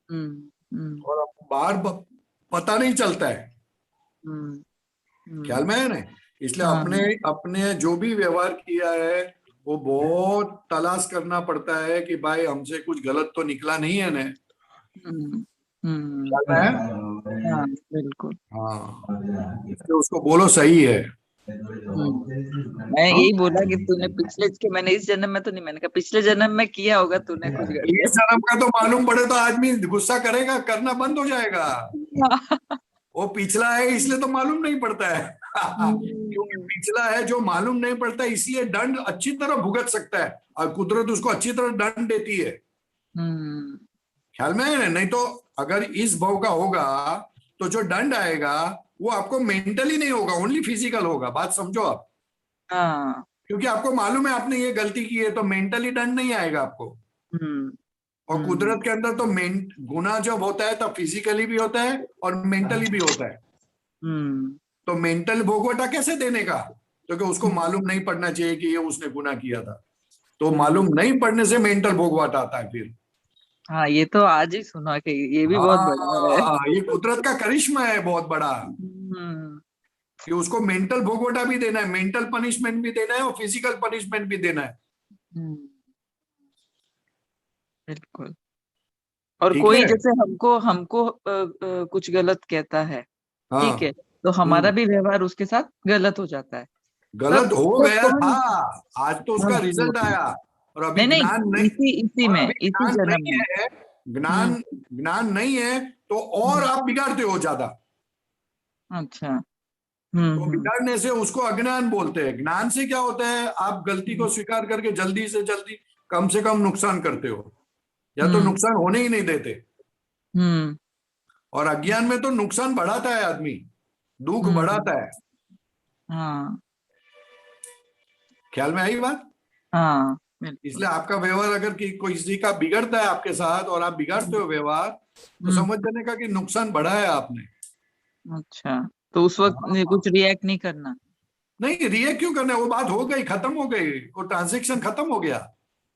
और बाहर पता नहीं चलता है। हम्म ख्याल में है ना? इसलिए हाँ। अपने अपने जो भी व्यवहार किया है वो बहुत तलाश करना पड़ता है कि भाई हमसे कुछ गलत तो निकला नहीं है ना। हम्म हम्म ख्याल में है? हाँ, बिल्कुल। हाँ, इसलिए उसको बोलो सही है। मैं हाँ? यही बोला कि तूने मैंने इस जन्म में तो नहीं, मैंने कहा पिछले जन्म में किया होगा तूने कुछ इस गड़बड़। जन्म का तो मालूम पड़े तो आदमी गुस्सा करेगा, करना बंद हो जाएगा। वो पिछला है इसलिए तो मालूम नहीं पड़ता है। क्योंकि पिछला है जो मालूम नहीं पड़ता, इसलिए दंड अच्छी तरह भुगत सकता है और कुदरत उसको अच्छी तरह दंड देती है। ख्याल में है ना? नहीं तो अगर इस भव का होगा तो जो दंड आएगा वो आपको मेंटली नहीं होगा, ओनली फिजिकल होगा। बात समझो आप। हाँ। क्योंकि आपको मालूम है आपने ये गलती की है, तो मेंटली दंड नहीं आएगा आपको। और कुदरत के अंदर तो गुना जब होता है तब फिजिकली भी होता है और मेंटली भी होता है। तो मेंटल भोगवटा कैसे देने का, क्योंकि उसको मालूम नहीं पड़ना चाहिए कि ये उसने गुनाह किया था, तो मालूम नहीं पड़ने से मेंटल भोगवटा आता है फिर। हाँ, ये तो आज ही सुना कि ये भी बहुत बड़ा है। हाँ, ये कुदरत का करिश्मा है बहुत बड़ा, कि उसको मेंटल भोगवटा भी देना है, मेंटल पनिशमेंट भी देना है और फिजिकल पनिशमेंट भी देना है। बिल्कुल। और ठीक कोई है? जैसे हमको कुछ गलत कहता है, हाँ। ठीक है, तो हमारा भी व्यवहार उसके साथ गलत हो जाता है। गलत हो तो गया कौन- था, आज तो उसका हाँ, रिजल्ट आया, और अभी नहीं ज्ञान नहीं, नहीं, इसी और में, अभी इसी ज्ञान जन्म नहीं में। है, ज्ञान नहीं है तो और आप बिगाड़ते हो ज्यादा। अच्छा। तो बिगाड़ने से उसको अज्ञान बोलते हैं। ज्ञान से क्या होता है, आप गलती को स्वीकार करके जल्दी से जल्दी कम से कम नुकसान करते हो, या तो नुकसान होने ही नहीं देते। और अज्ञान में तो नुकसान बढ़ाता है आदमी, दुख बढ़ाता है। हाँ ख्याल में आई बात? हाँ, इसलिए आपका व्यवहार अगर कोई किसी का बिगड़ता है आपके साथ और आप बिगाड़ते हो व्यवहार, तो समझ जाने का कि नुकसान बढ़ा है आपने। अच्छा, तो उस वक्त कुछ रिएक्ट नहीं करना। नहीं, रिएक्ट क्यों करना है, वो बात हो गई, खत्म हो गई, वो ट्रांजेक्शन खत्म हो गया,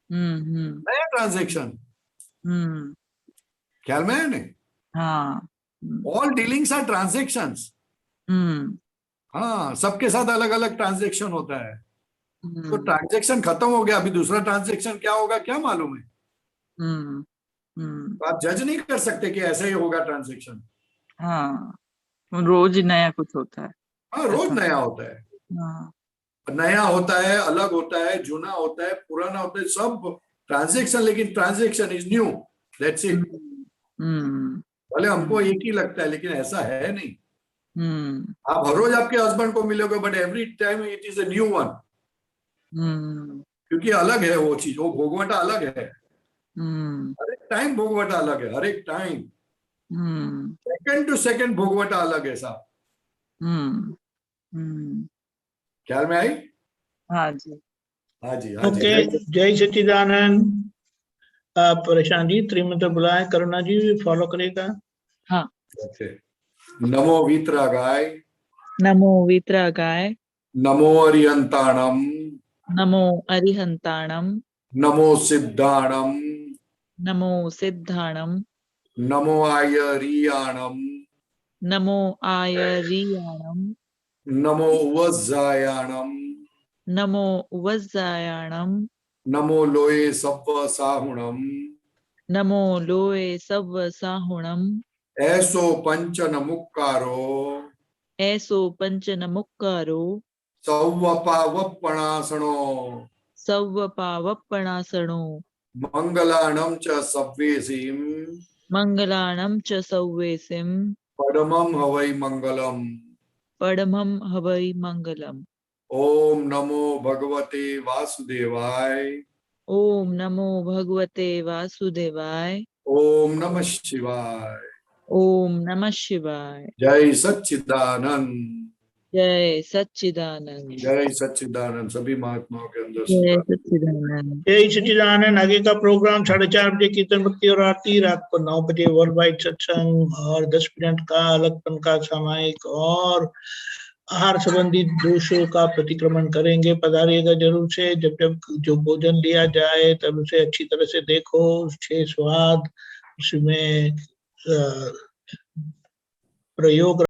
नया ट्रांजेक्शन। ख्याल में है नहीं? हाँ। All dealings are transactions. हाँ, सबके साथ अलग अलग ट्रांजेक्शन होता है। तो ट्रांजेक्शन खत्म हो गया, अभी दूसरा ट्रांजेक्शन क्या होगा क्या मालूम है। तो आप जज नहीं कर सकते कि ऐसे ही होगा ट्रांजेक्शन। हाँ, रोज नया कुछ होता है। हाँ, रोज नया होता है। हाँ। नया होता है, अलग होता है, जुना होता है, पुराना होता है, सब ट्रांजेक्शन, लेकिन transaction is new, that's it. भले हमको एक ही लगता है लेकिन ऐसा है नहीं। आप हर रोज आपके हस्बैंड को मिलोगे, but every time it is a new one, क्योंकि अलग है वो चीज, वो भोगवटा अलग है। हर एक टाइम भोगवटा अलग है, हर एक टाइम, सेकंड टू सेकंड भोगवटा अलग है साहब। ख्याल में आई? हाँ जी। हाँ जी, हाँ जी। ओके, जय सच्चिदानंद। प्रशांत जी त्रिमंत्र बुलाए, करुणा जी फॉलो करेगा। हाँ। ओके। नमो वीतरागाय, नमो वीतरागाय, नमो अरिहंताणम, नमो अरिहंताणम, नमो सिद्धाणम, नमो सिद्धाणम, नमो आयरियाणम, नमो आयरियाणम, नमो वज्जायाणम, नमो वज्जायाणम, नमो लोये सव्व साहुणम, नमो लोये सव्व साहुणम, ऐसो पंच नमुक्कारो, ऐसो पंच नमुक्कारो, सव्वपावप्पणासनो, सव्वपावप्पणासनो, मंगलाणम च सव्वेसिम, मंगलाणं च सव्वेसिं, परमं हवै मंगलम। परमं हवै मंगलम्। ओम नमो भगवते वासुदेवाय, ओम नमो भगवते वासुदेवाय, ओम नमः शिवाय। ओम नमः शिवाय। जय सच्चिदानंद, जय सच्चिदानंद, जय सच्चिदानंद। सभी महात्माओं के अंदर जय सुधा। सच्चिदानंद। जय सच्चिदानंद। आगे का प्रोग्राम 4:30 बजे कीर्तन भक्ति और आरती, रात को 9 बजे वर्ल्ड वाइड सत्संग, और 10 मिनट का अलगपन का सामायिक और आहार संबंधी दोषों का प्रतिक्रमण करेंगे। पधारिएगा जरूर से। जब जब जो भोजन लिया जाए तब उसे अच्छी तरह से देखो, 6 स्वाद उसमें प्रयोग